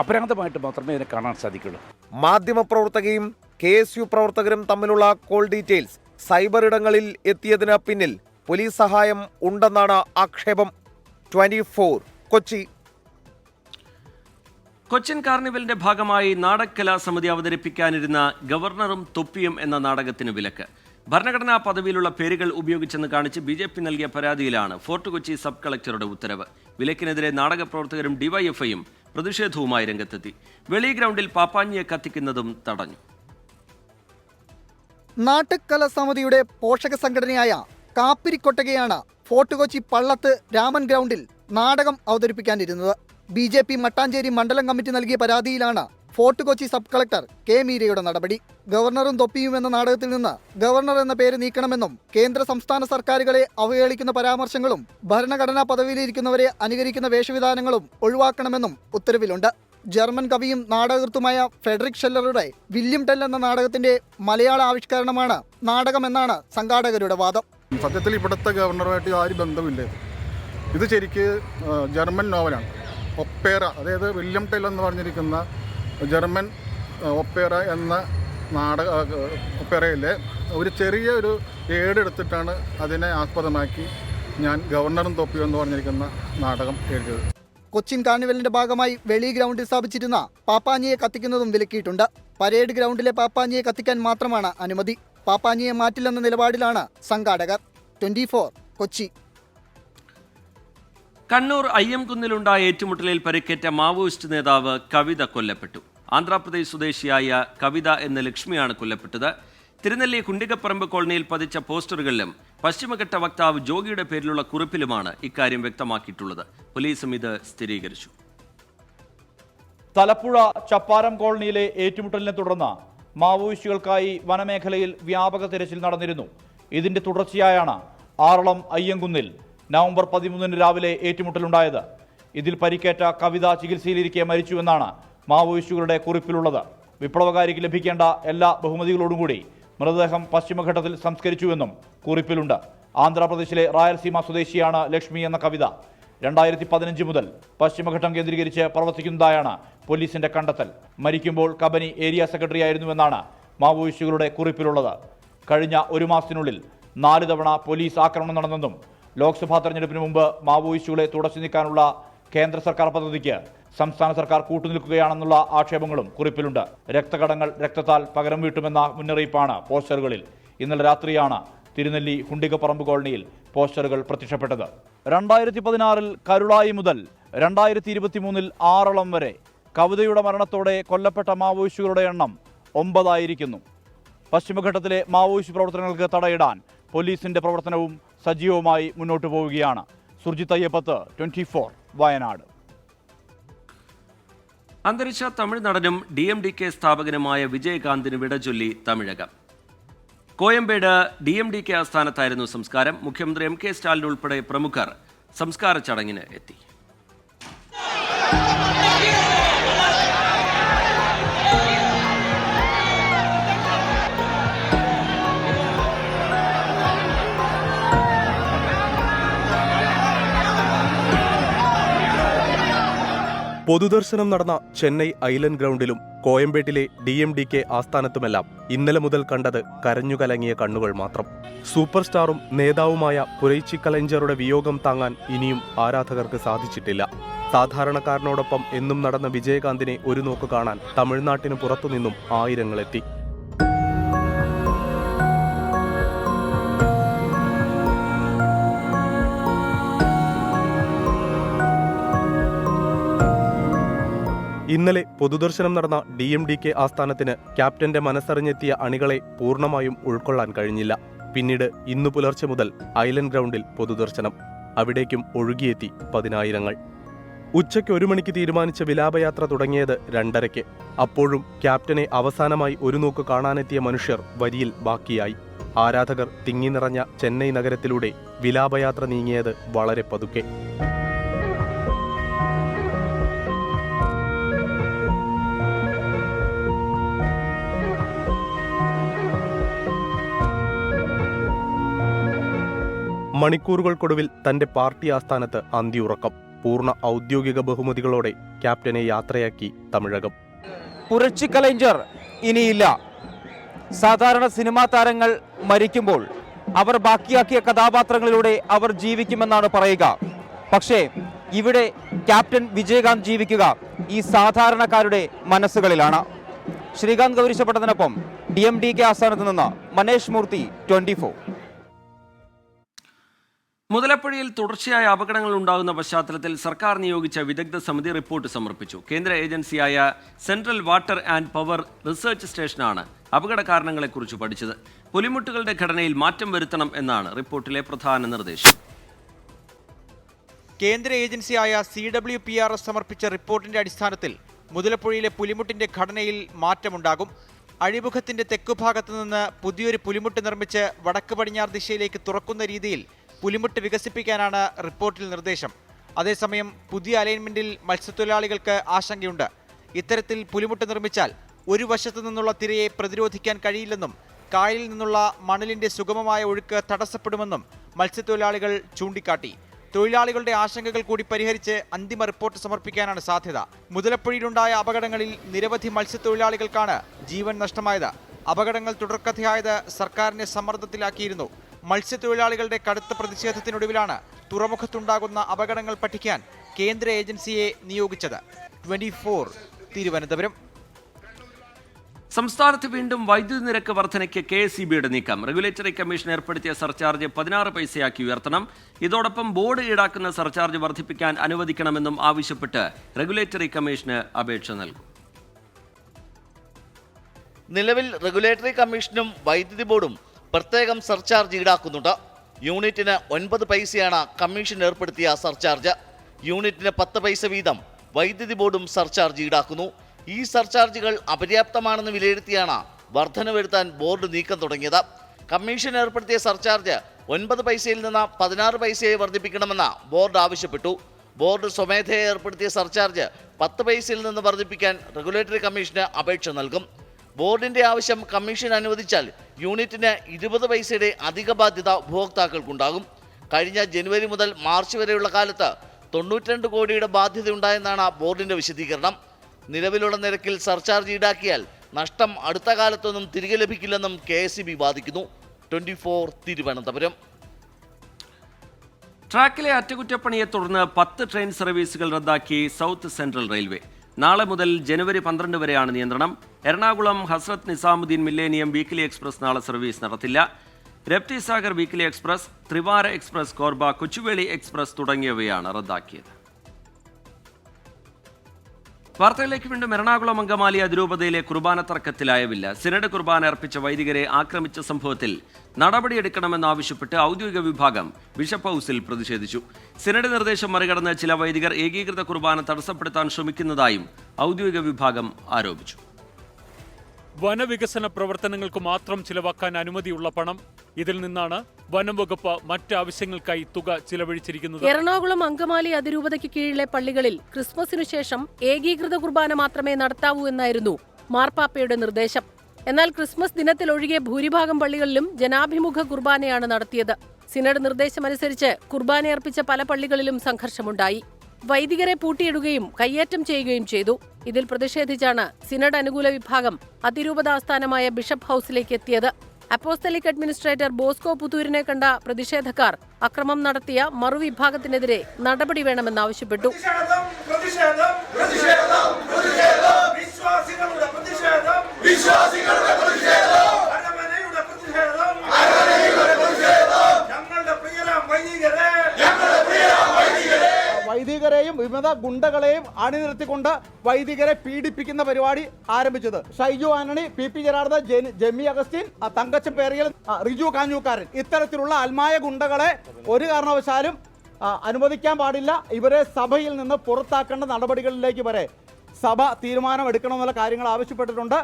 അപരാധമായിട്ട് മാത്രമേ ഇതിനെ കാണാൻ സാധിക്കുള്ളൂ. മാധ്യമപ്രവർത്തകയും KSU പ്രവർത്തകരും തമ്മിലുള്ള കോൾ ഡീറ്റെയിൽസ് സൈബർ ഇടങ്ങളിൽ എത്തിയതിന് പിന്നിൽ പോലീസ് സഹായം ഉണ്ടെന്നാണ് ആക്ഷേപം. 24 കൊച്ചി. കൊച്ചിൻ കാർണിവലിന്റെ ഭാഗമായി നാടകകലാ സമിതി അവതരിപ്പിക്കാനിരുന്ന ഗവർണറും തൊപ്പിയും എന്ന നാടകത്തിന് വിലക്ക്. ഭരണഘടനാ പദവിയിലുള്ള പേരുകൾ ഉപയോഗിച്ചെന്ന് കാണിച്ച് BJP നൽകിയ പരാതിയിലാണ് ഫോർട്ട് കൊച്ചി സബ് കളക്ടറുടെ ഉത്തരവ്. വിലക്കിനെതിരെ നാടക പ്രവർത്തകരും DYFIയും പ്രതിഷേധവുമായി രംഗത്തെത്തി. വെളി ഗ്രൗണ്ടിൽ പാപ്പാഞ്ഞിയെ കത്തിക്കുന്നതും തടഞ്ഞു. നാടകകലാ സമിതിയുടെ പോഷക സംഘടനയായ കാപ്പിരിക്കൊട്ടകയാണ് ഫോർട്ട് കൊച്ചി പള്ളത്ത് രാമൻ ഗ്രൗണ്ടിൽ നാടകം അവതരിപ്പിക്കാനിരുന്നത്. BJP മട്ടാഞ്ചേരി മണ്ഡലം കമ്മിറ്റി നൽകിയ പരാതിയിലാണ് fort Kochi sub collector K മീരയുടെ നടപടി. ഗവർണറും തൊപ്പിയും എന്ന നാടകത്തിൽ നിന്ന് ഗവർണർ എന്ന പേര് നീക്കണമെന്നും കേന്ദ്ര സംസ്ഥാന സർക്കാരുകളെ അവഹേളിക്കുന്ന പരാമർശങ്ങളും ഭരണഘടനാ പദവിയിലിരിക്കുന്നവരെ അനുകരിക്കുന്ന വേഷവിധാനങ്ങളും ഒഴിവാക്കണമെന്നും ഉത്തരവിലുണ്ട്. ജർമ്മൻ കവിയും നാടകകൃത്തുമായ ഫ്രെഡറിക് ഷെല്ലറുടെ വില്യം ടെൽ എന്ന നാടകത്തിന്റെ മലയാള ആവിഷ്കരണമാണ് നാടകമെന്നാണ് സംഘാടകരുടെ വാദം. സത്യത്തിൽ ഇവിടുത്തെ ഗവർണറുമായിട്ട് ആ ഒരു ബന്ധമില്ല. ഇത് ശരിക്ക് ജർമ്മൻ നോവലാണ്. ഒപ്പേറ, അതായത് വില്യം ടെൽ എന്ന് പറഞ്ഞിരിക്കുന്ന ജർമ്മൻ ഒപ്പേറ എന്ന ഒപ്പേറയിലെ ഒരു ചെറിയൊരു ഏടെടുത്തിട്ടാണ് അതിനെ ആസ്പദമാക്കി ഞാൻ ഗവർണറും തൊപ്പിയും എന്ന് പറഞ്ഞിരിക്കുന്ന നാടകം എഴുതിയത്. കൊച്ചിൻ കാർണിവലിന്റെ ഭാഗമായി വെളി ഗ്രൗണ്ടിൽ സ്ഥാപിച്ചിരുന്ന പാപ്പാഞ്ഞിയെ കത്തിക്കുന്നതും വിലക്കിയിട്ടുണ്ട്. പരേഡ് ഗ്രൗണ്ടിലെ പാപ്പാഞ്ഞിയെ കത്തിക്കാൻ മാത്രമാണ് അനുമതി. പാപ്പാഞ്ഞിയെ മാറ്റില്ലെന്ന നിലപാടിലാണ് സംഘാടകർ. 24 കൊച്ചി. കണ്ണൂർ അയ്യംകുന്നിലുണ്ടായ ഏറ്റുമുട്ടലിൽ പരിക്കേറ്റ മാവോയിസ്റ്റ് നേതാവ് കവിത കൊല്ലപ്പെട്ടു. ആന്ധ്രാപ്രദേശ് സ്വദേശിയായ കവിത എന്ന ലക്ഷ്മിയാണ് കൊല്ലപ്പെട്ടത്. തിരുനെല്ലി കുണ്ടികപ്പറമ്പ് കോളനിയിൽ പതിച്ച പോസ്റ്ററുകളിലും പശ്ചിമഘട്ട വക്താവ് ജോഗിയുടെ പേരിലുള്ള കുറിപ്പിലുമാണ് ഇക്കാര്യം വ്യക്തമാക്കിയിട്ടുള്ളത്. പോലീസും ഇത് സ്ഥിരീകരിച്ചു. തലപ്പുഴ ചപ്പാരം കോളനിയിലെ ഏറ്റുമുട്ടലിനെ തുടർന്ന് മാവോയിസ്റ്റുകൾക്കായി വനമേഖലയിൽ വ്യാപക തിരച്ചിൽ നടന്നിരുന്നു. ഇതിന്റെ തുടർച്ചയായാണ് ആറളം അയ്യങ്കുന്നിൽ നവംബർ 13 രാവിലെ ഏറ്റുമുട്ടലുണ്ടായത്. ഇതിൽ പരിക്കേറ്റ കവിത ചികിത്സയിലിരിക്കെ മരിച്ചുവെന്നാണ് മാവോയിസ്റ്റുകളുടെ കുറിപ്പിലുള്ളത്. വിപ്ലവകാരിക്ക് ലഭിക്കേണ്ട എല്ലാ ബഹുമതികളോടും കൂടി മൃതദേഹം പശ്ചിമഘട്ടത്തിൽ സംസ്കരിച്ചുവെന്നും കുറിപ്പിലുണ്ട്. ആന്ധ്രാപ്രദേശിലെ റായൽസീമ സ്വദേശിയാണ് ലക്ഷ്മി എന്ന കവിത. 2015 മുതൽ പശ്ചിമഘട്ടം കേന്ദ്രീകരിച്ച് പ്രവർത്തിക്കുന്നതായാണ് പോലീസിന്റെ കണ്ടെത്തൽ. മരിക്കുമ്പോൾ കബനി ഏരിയ സെക്രട്ടറി ആയിരുന്നുവെന്നാണ് മാവോയിസ്റ്റുകളുടെ കുറിപ്പിലുള്ളത്. കഴിഞ്ഞ ഒരു മാസത്തിനുള്ളിൽ 4 തവണ പോലീസ് ആക്രമണം നടന്നെന്നും ലോക്സഭാ തെരഞ്ഞെടുപ്പിന് മുമ്പ് മാവോയിസ്റ്റുകളെ തുടച്ചു നീക്കാനുള്ള കേന്ദ്ര സർക്കാർ പദ്ധതിക്ക് സംസ്ഥാന സർക്കാർ കൂട്ടുനിൽക്കുകയാണെന്നുള്ള ആക്ഷേപങ്ങളും കുറിപ്പിലുണ്ട്. രക്തകടങ്ങൾ രക്തത്താൽ പകരം വീട്ടുമെന്ന മുന്നറിയിപ്പാണ് പോസ്റ്ററുകളിൽ. ഇന്നലെ രാത്രിയാണ് തിരുനെല്ലി ഹുണ്ടികപ്പറമ്പ് കോളനിയിൽ പോസ്റ്ററുകൾ പ്രത്യക്ഷപ്പെട്ടത്. 2016 കരുളായി മുതൽ 2023 ആറളം വരെ കവിതയുടെ മരണത്തോടെ കൊല്ലപ്പെട്ട മാവോയിസ്റ്റുകളുടെ എണ്ണം 9 ആയിരിക്കുന്നു. പശ്ചിമഘട്ടത്തിലെ മാവോയിസ്റ്റ് പ്രവർത്തനങ്ങൾക്ക് തടയിടാൻ പോലീസിന്റെ പ്രവർത്തനവും സജീവമായി മുന്നോട്ടു പോവുകയാണ്. സുർജിത് അയ്യപ്പത്ത്, 24 വയനാട്. അന്തരിച്ച തമിഴ് നടനും DMDK സ്ഥാപകനുമായ വിജയകാന്തിന് വിടചൊല്ലി തമിഴകം. കോയമ്പേട് DMDK ആസ്ഥാനത്തായിരുന്നു സംസ്കാരം. മുഖ്യമന്ത്രി MK സ്റ്റാലിൻ ഉൾപ്പെടെ പ്രമുഖർ സംസ്കാര ചടങ്ങിന് എത്തി. പൊതുദർശനം നടന്ന ചെന്നൈ ഐലൻഡ് ഗ്രൗണ്ടിലും കോയമ്പേട്ടിലെ DMDK ആസ്ഥാനത്തുമെല്ലാം ഇന്നലെ മുതൽ കണ്ടത് കരഞ്ഞുകലങ്ങിയ കണ്ണുകൾ മാത്രം. സൂപ്പർ സ്റ്റാറും നേതാവുമായ പുരൈച്ചി കലൈഞ്ചറുടെ വിയോഗം താങ്ങാൻ ഇനിയും ആരാധകർക്ക് സാധിച്ചിട്ടില്ല. സാധാരണക്കാരനോടൊപ്പം എന്നും നടന്ന വിജയകാന്തിനെ ഒരു നോക്ക് കാണാൻ തമിഴ്നാട്ടിന് പുറത്തുനിന്നും ആയിരങ്ങളെത്തി. ഇന്നലെ പൊതുദർശനം നടന്ന DMDK ആസ്ഥാനത്തിന് ക്യാപ്റ്റന്റെ മനസ്സറിഞ്ഞെത്തിയ അണികളെ പൂർണ്ണമായും ഉൾക്കൊള്ളാൻ കഴിഞ്ഞില്ല. പിന്നീട് ഇന്നു പുലർച്ചെ മുതൽ ഐലൻഡ് ഗ്രൗണ്ടിൽ പൊതുദർശനം. അവിടേക്കും ഒഴുകിയെത്തി പതിനായിരങ്ങൾ. ഉച്ചയ്ക്ക് 1 മണിക്ക് തീരുമാനിച്ച വിലാപയാത്ര തുടങ്ങിയത് 2:30. അപ്പോഴും ക്യാപ്റ്റനെ അവസാനമായി ഒരു നോക്ക് കാണാനെത്തിയ മനുഷ്യർ വരിയിൽ ബാക്കിയായി. ആരാധകർ തിങ്ങി നിറഞ്ഞ ചെന്നൈ നഗരത്തിലൂടെ വിലാപയാത്ര നീങ്ങിയത് വളരെ പതുക്കെ. മണിക്കൂറുകൾക്കൊടുവിൽ തന്റെ പാർട്ടി ആസ്ഥാനത്ത് അന്തിയുറക്കം. പൂർണ്ണ ഔദ്യോഗിക ബഹുമതികളോടെ ക്യാപ്റ്റനെ യാത്രയാക്കി തമിഴകം. പുരൈച്ചി കലൈഞ്ചർ ഇനിയില്ല. സാധാരണ സിനിമാ താരങ്ങൾ മരിക്കുമ്പോൾ അവർ ബാക്കിയാക്കിയ കഥാപാത്രങ്ങളിലൂടെ അവർ ജീവിക്കുമെന്നാണ് പറയുക. പക്ഷേ ഇവിടെ ക്യാപ്റ്റൻ വിജയകാന്ത് ജീവിക്കുക ഈ സാധാരണക്കാരുടെ മനസ്സുകളിലാണ്. ശ്രീകാന്ത് ഗൗരീശപട്ടത്തിനൊപ്പം DMDK ആസ്ഥാനത്ത് നിന്ന് മനേഷ് മൂർത്തി, 24. മുതലപ്പുഴയിൽ തുടർച്ചയായ അപകടങ്ങൾ ഉണ്ടാകുന്ന പശ്ചാത്തലത്തിൽ സർക്കാർ നിയോഗിച്ച വിദഗ്ധ സമിതി റിപ്പോർട്ട് സമർപ്പിച്ചു. കേന്ദ്ര ഏജൻസിയായ central water and power research സ്റ്റേഷനാണ് അപകട കാരണങ്ങളെക്കുറിച്ച് പഠിച്ചത്. പുലിമുട്ടുകളുടെ ഘടനയിൽ മാറ്റം വരുത്തണം എന്നാണ് റിപ്പോർട്ടിലെ പ്രധാന നിർദ്ദേശം. കേന്ദ്ര ഏജൻസിയായ CWPRS സമർപ്പിച്ച റിപ്പോർട്ടിന്റെ അടിസ്ഥാനത്തിൽ മുതലപ്പുഴയിലെ പുലിമുട്ടിന്റെ ഘടനയിൽ മാറ്റമുണ്ടാകും. അഴിമുഖത്തിന്റെ തെക്കുഭാഗത്തു നിന്ന് പുതിയൊരു പുലിമുട്ട് നിർമ്മിച്ച് വടക്ക് പടിഞ്ഞാറ് ദിശയിലേക്ക് തുറക്കുന്ന രീതിയിൽ പുലിമുട്ട് വികസിപ്പിക്കാനാണ് റിപ്പോർട്ടിൽ നിർദ്ദേശം. അതേസമയം പുതിയ അലൈൻമെന്റിൽ മത്സ്യത്തൊഴിലാളികൾക്ക് ആശങ്കയുണ്ട്. ഇത്തരത്തിൽ പുലിമുട്ട് നിർമ്മിച്ചാൽ ഒരു വശത്തു നിന്നുള്ള തിരയെ പ്രതിരോധിക്കാൻ കഴിയില്ലെന്നും കായലിൽ നിന്നുള്ള മണലിന്റെ സുഗമമായ ഒഴുക്ക് തടസ്സപ്പെടുമെന്നും മത്സ്യത്തൊഴിലാളികൾ ചൂണ്ടിക്കാട്ടി. തൊഴിലാളികളുടെ ആശങ്കകൾ കൂടി പരിഹരിച്ച് അന്തിമ റിപ്പോർട്ട് സമർപ്പിക്കാനാണ് സാധ്യത. മുതലപ്പുഴയിലുണ്ടായ അപകടങ്ങളിൽ നിരവധി മത്സ്യത്തൊഴിലാളികൾക്കാണ് ജീവൻ നഷ്ടമായത്. അപകടങ്ങൾ തുടർക്കഥയായത് സർക്കാരിനെ സമ്മർദ്ദത്തിലാക്കിയിരുന്നു. മത്സ്യത്തൊഴിലാളികളുടെ കടുത്ത പ്രതിഷേധത്തിനൊടുവിലാണ് തുറമുഖത്തുണ്ടാകുന്ന അപകടങ്ങൾ പഠിക്കാൻ കേന്ദ്ര ഏജൻസിയെ നിയോഗിച്ചത്. 24 തിരുവനന്തപുരം. സംസ്ഥാനത്ത് വീണ്ടും വൈദ്യുതി നിരക്ക് വർധനയ്ക്ക് KSEBയുടെ നീക്കം. റെഗുലേറ്ററി കമ്മീഷൻ ഏർപ്പെടുത്തിയ സർചാർജ് 16 പൈസയാക്കി ഉയർത്തണം. ഇതോടൊപ്പം ബോർഡ് ഈടാക്കുന്ന സർചാർജ് വർദ്ധിപ്പിക്കാൻ അനുവദിക്കണമെന്നും ആവശ്യപ്പെട്ട് റെഗുലേറ്ററി കമ്മീഷന് അപേക്ഷ നൽകും. നിലവിൽ റെഗുലേറ്ററി കമ്മീഷനും വൈദ്യുതി ബോർഡും പ്രത്യേകം സർചാർജ് ഈടാക്കുന്നുണ്ട്. യൂണിറ്റിന് 9 പൈസയാണ് കമ്മീഷൻ ഏർപ്പെടുത്തിയ സർചാർജ്. യൂണിറ്റിന് 10 പൈസ വീതം വൈദ്യുതി ബോർഡും സർചാർജ് ഈടാക്കുന്നു. ഈ സർചാർജുകൾ അപര്യാപ്തമാണെന്ന് വിലയിരുത്തിയാണ് വർധന വരുത്താൻ ബോർഡ് നീക്കം തുടങ്ങിയത്. കമ്മീഷൻ ഏർപ്പെടുത്തിയ സർചാർജ് 9 പൈസയിൽ നിന്ന് 16 പൈസയായി വർദ്ധിപ്പിക്കണമെന്ന് ബോർഡ് ആവശ്യപ്പെട്ടു. ബോർഡ് സ്വമേധയെ ഏർപ്പെടുത്തിയ സർചാർജ് 10 പൈസയിൽ നിന്ന് വർദ്ധിപ്പിക്കാൻ റെഗുലേറ്ററി കമ്മീഷന് അപേക്ഷ നൽകും. ബോർഡിന്റെ ആവശ്യം കമ്മീഷൻ അനുവദിച്ചാൽ യൂണിറ്റിന് 20 പൈസയുടെ അധിക ബാധ്യത ഉപഭോക്താക്കൾക്കുണ്ടാകും. കഴിഞ്ഞ ജനുവരി മുതൽ മാർച്ച് വരെയുള്ള കാലത്ത് 92 കോടിയുടെ ബാധ്യതയുണ്ടായെന്നാണ് ബോർഡിന്റെ വിശദീകരണം. നിലവിലുള്ള നിരക്കിൽ സർചാർജ് ഈടാക്കിയാൽ നഷ്ടം അടുത്ത കാലത്തൊന്നും തിരികെ ലഭിക്കില്ലെന്നും KSEB വാദിക്കുന്നു. 24 തിരുവനന്തപുരം. ട്രാക്കിലെ അറ്റകുറ്റപ്പണിയെ തുടർന്ന് 10 ട്രെയിൻ സർവീസുകൾ റദ്ദാക്കി സൗത്ത് സെൻട്രൽ റെയിൽവേ. നാളെ മുതൽ ജനുവരി 12 വരെയാണ് നിയന്ത്രണം. Ernakulam Hazrat Nizamuddin millennium weekly express നാളെ സർവീസ് നടത്തില്ല. രപ്തിസാഗർ വീക്കിലി എക്സ്പ്രസ്, ത്രിവാര എക്സ്പ്രസ്, കോർബ, കൊച്ചുവേളി എക്സ്പ്രസ് തുടങ്ങിയവയാണ് റദ്ദാക്കിയത്. വാർത്തയിലേക്ക് വീണ്ടും. എറണാകുളം അങ്കമാലി അതിരൂപതയിലെ കുർബാന തർക്കത്തിലായവില്ല. സിനഡ് കുർബാന അർപ്പിച്ച വൈദികരെ ആക്രമിച്ച സംഭവത്തിൽ നടപടിയെടുക്കണമെന്നാവശ്യപ്പെട്ട് ഔദ്യോഗിക വിഭാഗം ബിഷപ്പ് ഹൗസിൽ പ്രതിഷേധിച്ചു. സിനഡ് നിർദ്ദേശം മറികടന്ന് ചില വൈദികർ ഏകീകൃത കുർബാന തടസ്സപ്പെടുത്താൻ ശ്രമിക്കുന്നതായും ഔദ്യോഗിക വിഭാഗം ആരോപിച്ചു. വനവികസന പ്രവർത്തനങ്ങൾക്ക് മാത്രം ചിലവാക്കാൻ അനുമതിയുള്ള പണം, ഇതിൽ നിന്നാണ് വനം വകുപ്പ് മറ്റാവശ്യങ്ങൾക്കായി തുക ചിലവഴിച്ചിരിക്കുന്നത്. എറണാകുളം അങ്കമാലി അതിരൂപതയ്ക്ക് കീഴിലെ പള്ളികളിൽ ക്രിസ്മസിനു ശേഷം ഏകീകൃത കുർബാന മാത്രമേ നടത്താവൂ എന്നായിരുന്നു മാർപ്പാപ്പയുടെ നിർദ്ദേശം. എന്നാൽ ക്രിസ്മസ് ദിനത്തിലൊഴികെ ഭൂരിഭാഗം പള്ളികളിലും ജനാഭിമുഖ കുർബാനയാണ് നടത്തിയത്. സിനഡ് നിർദ്ദേശമനുസരിച്ച് കുർബാനയർപ്പിച്ച പല പള്ളികളിലും സംഘർഷമുണ്ടായി. വൈദികരെ പൂട്ടിയിടുകയും കയ്യേറ്റം ചെയ്യുകയും ചെയ്തു. ഇതിൽ പ്രതിഷേധിച്ചാണ് സിനഡ് അനുകൂല വിഭാഗം അതിരൂപത ആസ്ഥാനമായ ബിഷപ്പ് ഹൌസിലേക്ക് എത്തിയത്. അപ്പോസ്തലിക് അഡ്മിനിസ്ട്രേറ്റർ ബോസ്കോ പുത്തൂരിനെ കണ്ട പ്രതിഷേധക്കാർ അക്രമം നടത്തിയ മറുവിഭാഗത്തിനെതിരെ നടപടി വേണമെന്നാവശ്യപ്പെട്ടു. വൈദികരെയും വിമത ഗുണ്ടകളെയും അണിനിർത്തിക്കൊണ്ട് വൈദികരെ പീഡിപ്പിക്കുന്ന പരിപാടി ആരംഭിച്ചത് ഷൈജു ആന്റണി, PP ജെറാർഡ്, ജെമ്മി അഗസ്റ്റിൻ, തങ്കച്ചൻ പേരിയൽ, റിജു കാഞ്ഞൂക്കാരൻ, ഇത്തരത്തിലുള്ള അൽമായ ഗുണ്ടകളെ ഒരു കാരണവശാലും അനുവദിക്കാൻ പാടില്ല. ഇവരെ സഭയിൽ നിന്ന് പുറത്താക്കേണ്ട നടപടികളിലേക്ക് വരെ സഭ തീരുമാനമെടുക്കണമെന്നുള്ള കാര്യങ്ങൾ ആവശ്യപ്പെട്ടിട്ടുണ്ട്.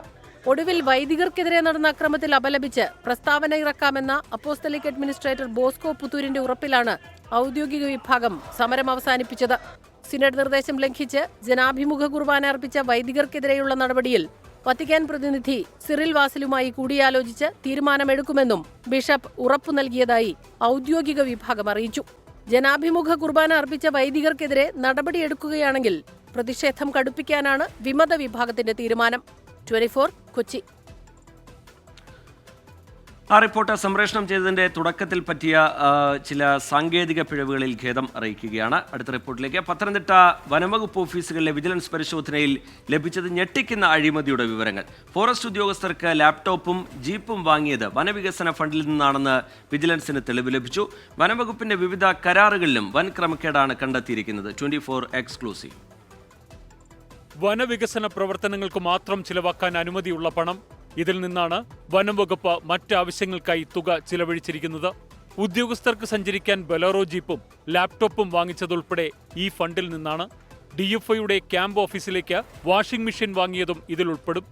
ഒടുവിൽ വൈദികർക്കെതിരെ നടന്ന അക്രമത്തിൽ അപലപിച്ച് പ്രസ്താവന ഇറക്കാമെന്ന അപ്പോസ്തലിക് അഡ്മിനിസ്ട്രേറ്റർ ബോസ്കോ പുത്തൂരിന്റെ ഉറപ്പിലാണ് ഔദ്യോഗിക വിഭാഗം സമരം അവസാനിപ്പിച്ചത്. സിനഡ് നിർദ്ദേശം ലംഘിച്ച് ജനാഭിമുഖ കുർബാന അർപ്പിച്ച വൈദികർക്കെതിരെയുള്ള നടപടിയിൽ വത്തിക്കാൻ പ്രതിനിധി സിറിൽ വാസിലുമായി കൂടിയാലോചിച്ച് തീരുമാനമെടുക്കുമെന്നും ബിഷപ്പ് ഉറപ്പു നൽകിയതായി ഔദ്യോഗിക വിഭാഗം അറിയിച്ചു. ജനാഭിമുഖ കുർബാന അർപ്പിച്ച വൈദികർക്കെതിരെ നടപടിയെടുക്കുകയാണെങ്കിൽ പ്രതിഷേധം കടുപ്പിക്കാനാണ് വിമത വിഭാഗത്തിന്റെ തീരുമാനം. 24 കൊച്ചി. ആ റിപ്പോർട്ട് സംപ്രേഷണം ചെയ്തതിന്റെ തുടക്കത്തിൽ പറ്റിയ ചില സാങ്കേതിക പിഴവുകളിൽ ഖേദം അറിയിക്കുകയാണ്. അടുത്ത റിപ്പോർട്ടിലേക്ക്. പത്തനംതിട്ട വനംവകുപ്പ് ഓഫീസുകളിലെ വിജിലൻസ് പരിശോധനയിൽ ലഭിച്ചത് ഞെട്ടിക്കുന്ന അഴിമതിയുടെ വിവരങ്ങൾ. ഫോറസ്റ്റ് ഉദ്യോഗസ്ഥർക്ക് ലാപ്ടോപ്പും ജീപ്പും വാങ്ങിയത് വനവികസന ഫണ്ടിൽ നിന്നാണെന്ന് വിജിലൻസിന് തെളിവ് ലഭിച്ചു. വനംവകുപ്പിന്റെ വിവിധ കരാറുകളിലും വൻ ക്രമക്കേടാണ് കണ്ടെത്തിയിരിക്കുന്നത്. 24 എക്സ്ക്ലൂസീവ്. വനവികസന പ്രവർത്തനങ്ങൾക്ക് മാത്രം ചിലവാക്കാൻ അനുമതിയുള്ള പണം, ഇതിൽ നിന്നാണ് വനം വകുപ്പ് മറ്റാവശ്യങ്ങൾക്കായി തുക ചിലവഴിച്ചിരിക്കുന്നത്. ഉദ്യോഗസ്ഥർക്ക് സഞ്ചരിക്കാൻ ബൊലേറോ ജീപ്പും ലാപ്ടോപ്പും വാങ്ങിച്ചതുൾപ്പെടെ ഈ ഫണ്ടിൽ നിന്നാണ്. DFIയുടെ ക്യാമ്പ് ഓഫീസിലേക്ക് വാഷിംഗ് മെഷീൻ വാങ്ങിയതും ഇതിലുൾപ്പെടും.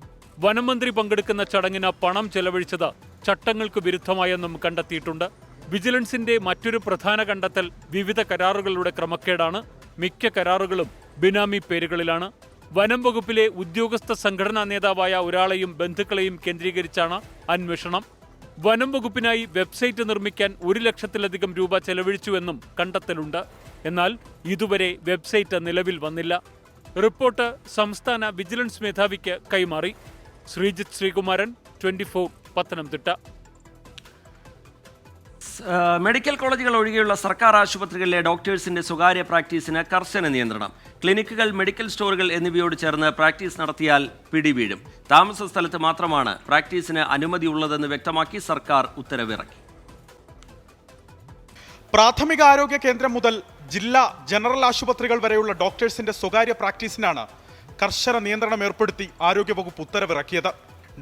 വനമന്ത്രി പങ്കെടുക്കുന്ന ചടങ്ങിന് പണം ചെലവഴിച്ചത് ചട്ടങ്ങൾക്ക് വിരുദ്ധമായെന്നും കണ്ടെത്തിയിട്ടുണ്ട്. വിജിലൻസിന്റെ മറ്റൊരു പ്രധാന കണ്ടെത്തൽ വിവിധ കരാറുകളുടെ ക്രമക്കേടാണ്. മിക്ക കരാറുകളും ബിനാമി പേരുകളിലാണ്. വനം വകുപ്പിലെ ഉദ്യോഗസ്ഥ സംഘടനാ നേതാവായ ഒരാളെയും ബന്ധുക്കളെയും കേന്ദ്രീകരിച്ചാണ് അന്വേഷണം. വനം വകുപ്പിനായി വെബ്സൈറ്റ് നിർമ്മിക്കാൻ 1 ലക്ഷത്തിലധികം രൂപ ചെലവഴിച്ചുവെന്നും കണ്ടെത്തലുണ്ട്. എന്നാൽ ഇതുവരെ വെബ്സൈറ്റ് നിലവിൽ വന്നില്ല. റിപ്പോർട്ട് സംസ്ഥാന വിജിലൻസ് മേധാവിക്ക് കൈമാറി. ശ്രീജിത്ത് ശ്രീകുമാരൻ, 24 പത്തനംതിട്ട. മെഡിക്കൽ കോളേജുകൾ ഒഴികെയുള്ള സർക്കാർ ആശുപത്രികളിലെ ഡോക്ടേഴ്സിന്റെ സ്വകാര്യ പ്രാക്ടീസിന് കർശന നിയന്ത്രണം. ക്ലിനിക്കുകൾ, മെഡിക്കൽ സ്റ്റോറുകൾ എന്നിവയോട് ചേർന്ന് പ്രാക്ടീസ് നടത്തിയാൽ പിടിവീഴും. താമസ സ്ഥലത്ത് മാത്രമാണ് പ്രാക്ടീസിന് അനുമതിയുള്ളതെന്ന് വ്യക്തമാക്കി സർക്കാർ ഉത്തരവിറക്കി. പ്രാഥമികാരോഗ്യ കേന്ദ്രം മുതൽ ജില്ലാ ജനറൽ ആശുപത്രികൾ വരെയുള്ള ഡോക്ടേഴ്സിന്റെ സ്വകാര്യ പ്രാക്ടീസിനാണ് കർശന നിയന്ത്രണം ഏർപ്പെടുത്തി ആരോഗ്യവകുപ്പ് ഉത്തരവിറക്കിയത്.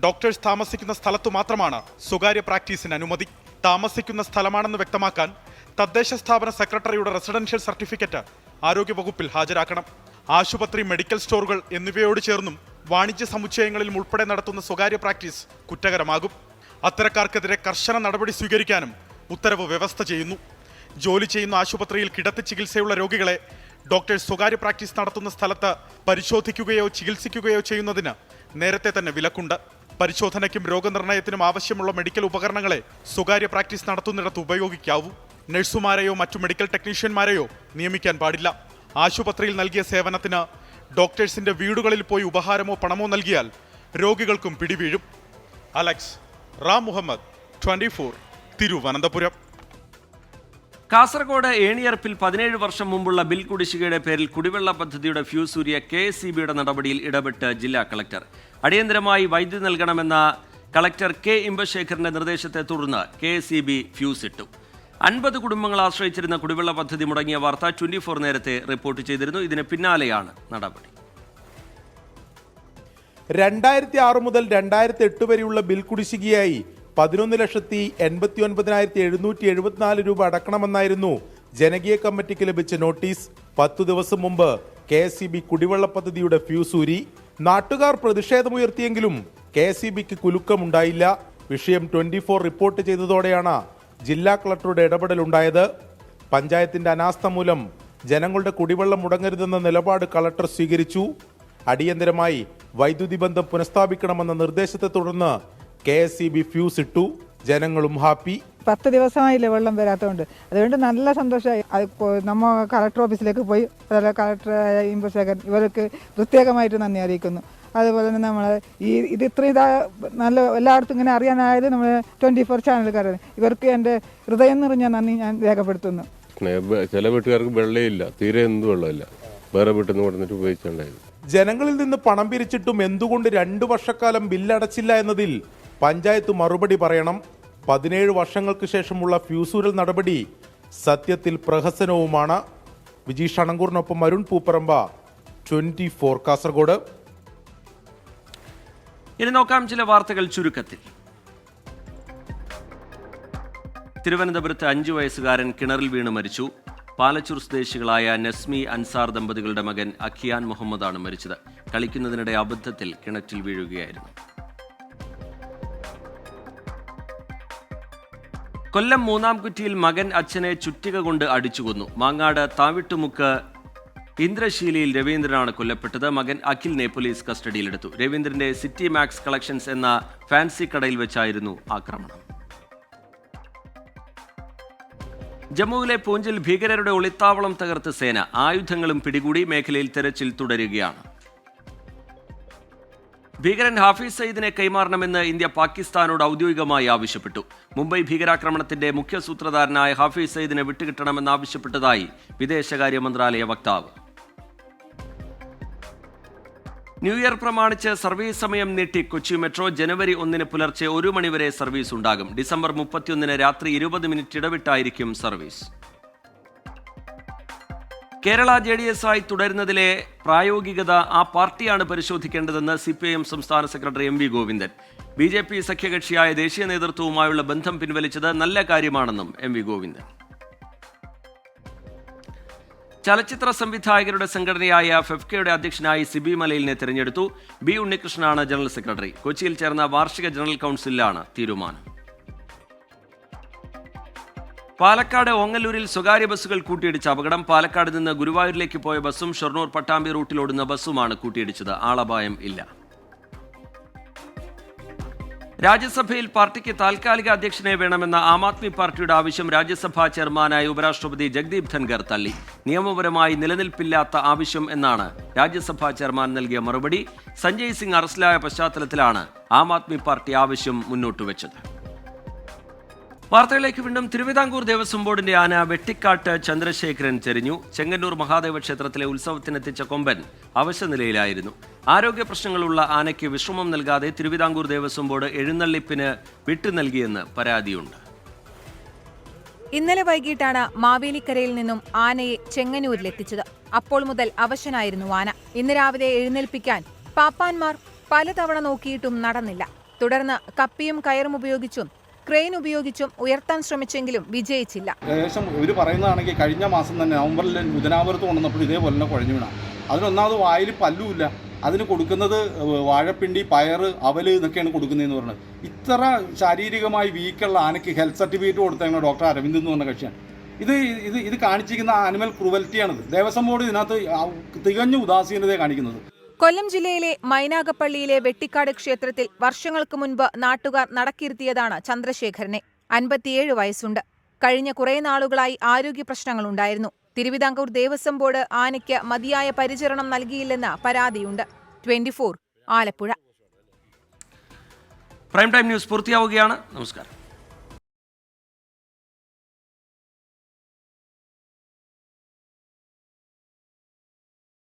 ഡോക്ടേഴ്സ് താമസിക്കുന്ന സ്ഥലത്തു മാത്രമാണ് സ്വകാര്യ പ്രാക്ടീസിന് അനുമതി. താമസിക്കുന്ന സ്ഥലമാണെന്ന് വ്യക്തമാക്കാൻ തദ്ദേശ സ്ഥാപന സെക്രട്ടറിയുടെ റെസിഡൻഷ്യൽ സർട്ടിഫിക്കറ്റ് ആരോഗ്യവകുപ്പിൽ ഹാജരാക്കണം. ആശുപത്രി, മെഡിക്കൽ സ്റ്റോറുകൾ എന്നിവയോട് ചേർന്നും വാണിജ്യ സമുച്ചയങ്ങളിലും ഉൾപ്പെടെ നടത്തുന്ന സ്വകാര്യ പ്രാക്ടീസ് കുറ്റകരമാകും. അത്തരക്കാർക്കെതിരെ കർശന നടപടി സ്വീകരിക്കാനും ഉത്തരവ് വ്യവസ്ഥ ചെയ്യുന്നു. ജോലി ചെയ്യുന്ന ആശുപത്രിയിൽ കിടത്തി ചികിത്സയുള്ള രോഗികളെ ഡോക്ടേഴ്സ് സ്വകാര്യ പ്രാക്ടീസ് നടത്തുന്ന സ്ഥലത്ത് പരിശോധിക്കുകയോ ചികിത്സിക്കുകയോ ചെയ്യുന്നതിന് നേരത്തെ തന്നെ വിലക്കുണ്ട്. പരിശോധനയ്ക്കും രോഗനിർണയത്തിനും ആവശ്യമുള്ള മെഡിക്കൽ ഉപകരണങ്ങളെ സ്വകാര്യ പ്രാക്ടീസ് നടത്തുന്നിടത്ത് ഉപയോഗിക്കാവൂ. നഴ്സുമാരെയോ മറ്റു മെഡിക്കൽ ടെക്നീഷ്യന്മാരെയോ നിയമിക്കാൻ പാടില്ല. ആശുപത്രിയിൽ നൽകിയ സേവനത്തിന് ഡോക്ടേഴ്സിന്റെ വീടുകളിൽ പോയി ഉപഹാരമോ പണമോ നൽകിയാൽ രോഗികൾക്കും പിടിവീഴും. അലക്സ് റാം മുഹമ്മദ്, 24 തിരുവനന്തപുരം. കാസർഗോഡ് ഏണിയർപ്പിൽ 17 വർഷം മുമ്പുള്ള ബിൽ കുടിശ്ശികയുടെ പേരിൽ കുടിവെള്ള പദ്ധതിയുടെ ഫ്യൂസ് ഊരിയ KSEBയുടെ നടപടിയിൽ ഇടപെട്ട് ജില്ലാ കളക്ടർ. അടിയന്തരമായി വൈദ്യുതി നൽകണമെന്ന കളക്ടർ K. ഇമ്പശേഖറിന്റെ നിർദ്ദേശത്തെ തുടർന്ന് KSEB ഫ്യൂസ് ഇട്ടു. 50 കുടുംബങ്ങൾ ആശ്രയിച്ചിരുന്ന കുടിവെള്ള പദ്ധതി മുടങ്ങിയ വാർത്ത 24 നേരത്തെ റിപ്പോർട്ട് ചെയ്തിരുന്നു. ഇതിന് പിന്നാലെയാണ് നടപടി. 2006 മുതൽ 2008 വരെയുള്ള ബിൽ കുടിശ്ശികയായി 11,89,774 രൂപ അടക്കണമെന്നായിരുന്നു ജനകീയ കമ്മിറ്റിക്ക് ലഭിച്ച നോട്ടീസ്. 10 ദിവസം മുമ്പ് KSEB കുടിവെള്ള പദ്ധതിയുടെ ഫ്യൂസ് ഊരി. നാട്ടുകാർ പ്രതിഷേധമുയർത്തിയെങ്കിലും KSEBക്ക് കുലുക്കമുണ്ടായില്ല. വിഷയം 24 റിപ്പോർട്ട് ചെയ്തതോടെയാണ് ജില്ലാ കളക്ടറുടെ ഇടപെടലുണ്ടായത്. പഞ്ചായത്തിന്റെ അനാസ്ഥ മൂലം ജനങ്ങളുടെ കുടിവെള്ളം മുടങ്ങരുതെന്ന നിലപാട് കളക്ടർ സ്വീകരിച്ചു. അടിയന്തരമായി വൈദ്യുതി ബന്ധം പുനഃസ്ഥാപിക്കണമെന്ന നിർദ്ദേശത്തെ തുടർന്ന് KSEB ഫ്യൂസ് ഇട്ടു. ജനങ്ങളും ഹാപ്പി. 10 ദിവസമായില്ലേ വെള്ളം വരാത്തതുകൊണ്ട്, അതുകൊണ്ട് നല്ല സന്തോഷമായി. നമ്മ കളക്ടർ ഓഫീസിലേക്ക് പോയി കളക്ടർ ഇമ്പശേഖരൻ ഇവർക്ക് പ്രത്യേകമായിട്ട് നന്ദി അറിയിക്കുന്നു. അതുപോലെ തന്നെ നമ്മൾ ഇത് ഇത്രയും നല്ല എല്ലായിടത്തും ഇങ്ങനെ അറിയാനായത് നമ്മൾ 24 ചാനലുകാരാണ്. ഇവർക്ക് എൻ്റെ ഹൃദയം നിറഞ്ഞ നന്ദി ഞാൻ രേഖപ്പെടുത്തുന്നു. ചില വീട്ടുകാർക്ക് വെള്ളമില്ല, തീരെ എന്ത് വെള്ളമില്ല, വേറെ വീട്ടിൽ നിന്ന് കൊടുത്തിട്ട് ഉപയോഗിച്ചിട്ടുണ്ടായിരുന്നു. ജനങ്ങളിൽ നിന്ന് പണം പിരിച്ചിട്ടും എന്തുകൊണ്ട് 2 വർഷക്കാലം ബില്ലടച്ചില്ല എന്നതിൽ പഞ്ചായത്ത് മറുപടി പറയണം. 17 വർഷങ്ങൾക്ക് ശേഷമുള്ള ഫ്യൂസൂരൽ നടപടി സത്യത്തിൽ പ്രഹസനവുമാണ്. വിജീഷ് അണങ്കൂറിനൊപ്പം അരുൺ പൂപ്പറമ്പ, 24 കാസർഗോഡ്. ഇനി നോക്കാം ചില വാർത്തകൾ ചുരുക്കത്തിൽ. തിരുവനന്തപുരത്ത് 5 വയസ്സുകാരൻ കിണറിൽ വീണ് മരിച്ചു. പാലച്ചൂർ സ്വദേശികളായ നസ്മി അൻസാർ ദമ്പതികളുടെ മകൻ അഖിയാൻ മുഹമ്മദാണ് മരിച്ചത്. കളിക്കുന്നതിനിടെ അബദ്ധത്തിൽ കിണറ്റിൽ വീഴുകയായിരുന്നു. കൊല്ലം മൂന്നാംകുറ്റിയിൽ മകൻ അച്ഛനെ ചുറ്റിക കൊണ്ട് അടിച്ചുകൊന്നു. മാങ്ങാട് താവിട്ടുമുക്ക് ഇന്ദ്രശീലയിൽ രവീന്ദ്രനാണ് കൊല്ലപ്പെട്ടത്. മകൻ അഖിലിനെ പോലീസ് കസ്റ്റഡിയിലെടുത്തു. രവീന്ദ്രന്റെ സിറ്റി മാക്സ് കളക്ഷൻസ് എന്ന ഫാൻസി കടയിൽ വെച്ചായിരുന്നു ആക്രമണം. ജമ്മുവിലെ പൂഞ്ചിൽ ഭീകരരുടെ ഒളിത്താവളം തകർത്ത് സേന. ആയുധങ്ങളും പിടികൂടി. മേഖലയിൽ തെരച്ചിൽ തുടരുകയാണ്. ഭീകരൻ ഹാഫിസ് സയ്യിദിനെ കൈമാറണമെന്ന് ഇന്ത്യ പാകിസ്ഥാനോട് ഔദ്യോഗികമായി ആവശ്യപ്പെട്ടു. മുംബൈ ഭീകരാക്രമണത്തിന്റെ മുഖ്യ സൂത്രധാരനായ ഹാഫിസ് സയ്യിദിനെ വിട്ടുകിട്ടണമെന്നാവശ്യപ്പെട്ടതായി വിദേശകാര്യ മന്ത്രാലയ വക്താവ്. ന്യൂ ഇയർ പ്രമാണിച്ച് സർവീസ് സമയം നീട്ടി കൊച്ചി മെട്രോ. ജനുവരി 1 പുലർച്ചെ 1 മണിവരെ സർവീസ് ഉണ്ടാകും. ഡിസംബർ 31 രാത്രി 20 മിനിറ്റ് ഇടവിട്ടായിരിക്കും സർവീസ്. കേരള JDS ആയി തുടരുന്നതിലെ പ്രായോഗികത ആ പാർട്ടിയാണ് പരിശോധിക്കേണ്ടതെന്ന് CPIM സംസ്ഥാന സെക്രട്ടറി MV ഗോവിന്ദൻ. BJP സഖ്യകക്ഷിയായ ദേശീയ നേതൃത്വവുമായുള്ള ബന്ധം പിൻവലിച്ചത് നല്ല കാര്യമാണെന്നും MV ഗോവിന്ദൻ. ചലച്ചിത്ര സംവിധായകരുടെ സംഘടനയായ ഫെഫ്കയുടെ അധ്യക്ഷനായി സിബി മലയിലിനെ തെരഞ്ഞെടുത്തു. B. ഉണ്ണികൃഷ്ണനാണ് ജനറൽ സെക്രട്ടറി. കൊച്ചിയിൽ ചേർന്ന വാർഷിക ജനറൽ കൗൺസിലാണ് തീരുമാനം. പാലക്കാട് ഓങ്ങല്ലൂരിൽ സ്വകാര്യ ബസ്സുകൾ കൂട്ടിയിടിച്ച അപകടം. പാലക്കാട് നിന്ന് ഗുരുവായൂരിലേക്ക് പോയ ബസ്സും ഷൊർണൂർ പട്ടാമ്പി റൂട്ടിലോടുന്ന ബസ്സുമാണ് കൂട്ടിയിടിച്ചത്. ആളപായം ഇല്ല. രാജ്യസഭയിൽ പാർട്ടിക്ക് താൽക്കാലിക അധ്യക്ഷനെ വേണമെന്ന ആം ആദ്മി പാർട്ടിയുടെ ആവശ്യം രാജ്യസഭാ ചെയർമാനായ ഉപരാഷ്ട്രപതി ജഗ്ദീപ് ധൻഖർ തള്ളി. നിയമപരമായി നിലനിൽപ്പില്ലാത്ത ആവശ്യം എന്നാണ് രാജ്യസഭാ ചെയർമാൻ നൽകിയ മറുപടി. സഞ്ജയ് സിംഗ് അറസ്റ്റിലായ പശ്ചാത്തലത്തിലാണ് ആം ആദ്മി പാർട്ടി ആവശ്യം മുന്നോട്ട് വെച്ചത്. വാർത്തകളിലേക്ക് വീണ്ടും. തിരുവിതാംകൂർ ദേവസ്വം ബോർഡിന്റെ ആന വെട്ടിക്കാട്ട് ചന്ദ്രശേഖരൻ ചെരിഞ്ഞു. ചെങ്ങന്നൂർ മഹാദേവ ക്ഷേത്രത്തിലെ ഉത്സവത്തിനെത്തിച്ച കൊമ്പൻ അവശനിലയിലായിരുന്നു. ആരോഗ്യ പ്രശ്നങ്ങളുള്ള ആനയ്ക്ക് വിശ്രമം നൽകാതെ തിരുവിതാംകൂർ ദേവസ്വം ബോർഡ് എഴുന്നള്ളിപ്പിന് വിട്ടു നൽകിയെന്ന് പരാതിയുണ്ട്. ഇന്നലെ വൈകിട്ടാണ് മാവേലിക്കരയിൽ നിന്നും ആനയെ ചെങ്ങന്നൂരിലെത്തിച്ചത്. അപ്പോൾ മുതൽ അവശനായിരുന്നു ആന. ഇന്ന് രാവിലെ എഴുന്നേൽപ്പിക്കാൻ പാപ്പാന്മാർ പലതവണ നോക്കിയിട്ടും നടന്നില്ല. തുടർന്ന് കപ്പിയും കയറും ഉപയോഗിച്ചും ക്രെയിൻ ഉപയോഗിച്ചും ഉയർത്താൻ ശ്രമിച്ചെങ്കിലും വിജയിച്ചില്ല. ഏകദേശം ഇവർ പറയുന്നതാണെങ്കിൽ കഴിഞ്ഞ മാസം തന്നെ നവംബറിൽ ബുധനാപുരത്ത് കൊണ്ടുവന്നപ്പോൾ ഇതേപോലെ തന്നെ കുഴഞ്ഞു വീണ. അതിനൊന്നാമത് വായിൽ പല്ലുമില്ല. അതിന് കൊടുക്കുന്നത് വാഴപ്പിണ്ടി, പയറ്, അവല് എന്നൊക്കെയാണ് കൊടുക്കുന്നതെന്ന് പറഞ്ഞത്. ഇത്ര ശാരീരികമായി വീക്കുള്ള ആനയ്ക്ക് ഹെൽത്ത് സർട്ടിഫിക്കറ്റ് കൊടുത്തേക്കുന്ന ഡോക്ടർ അരവിന്ദ് എന്ന് പറഞ്ഞ കക്ഷിയാണ്. ഇത് കാണിച്ചിരിക്കുന്ന ആനിമൽ ക്രൂവൽറ്റിയാണിത്. ദേവസ്വം ബോർഡ് ഇതിനകത്ത് തികഞ്ഞ ഉദാസീനതയെ കാണിക്കുന്നത്. കൊല്ലം ജില്ലയിലെ മൈനാഗപ്പള്ളിയിലെ വെട്ടിക്കാട് ക്ഷേത്രത്തിൽ വർഷങ്ങൾക്ക് മുൻപ് നാട്ടുകാർ നടക്കിരുത്തിയതാണ് ചന്ദ്രശേഖരനെ. 57 വയസ്സുണ്ട്. കഴിഞ്ഞ കുറേ നാളുകളായി ആരോഗ്യ പ്രശ്നങ്ങളുണ്ടായിരുന്നു. തിരുവിതാംകൂർ ദേവസ്വം ബോർഡ് ആനയ്ക്ക് മതിയായ പരിചരണം നൽകിയില്ലെന്ന് പരാതിയുണ്ട്. 24 ആലപ്പുഴ. പ്രൈം ടൈം ന്യൂസ് പൂർത്തിയാവുകയാണ്. നമസ്കാരം.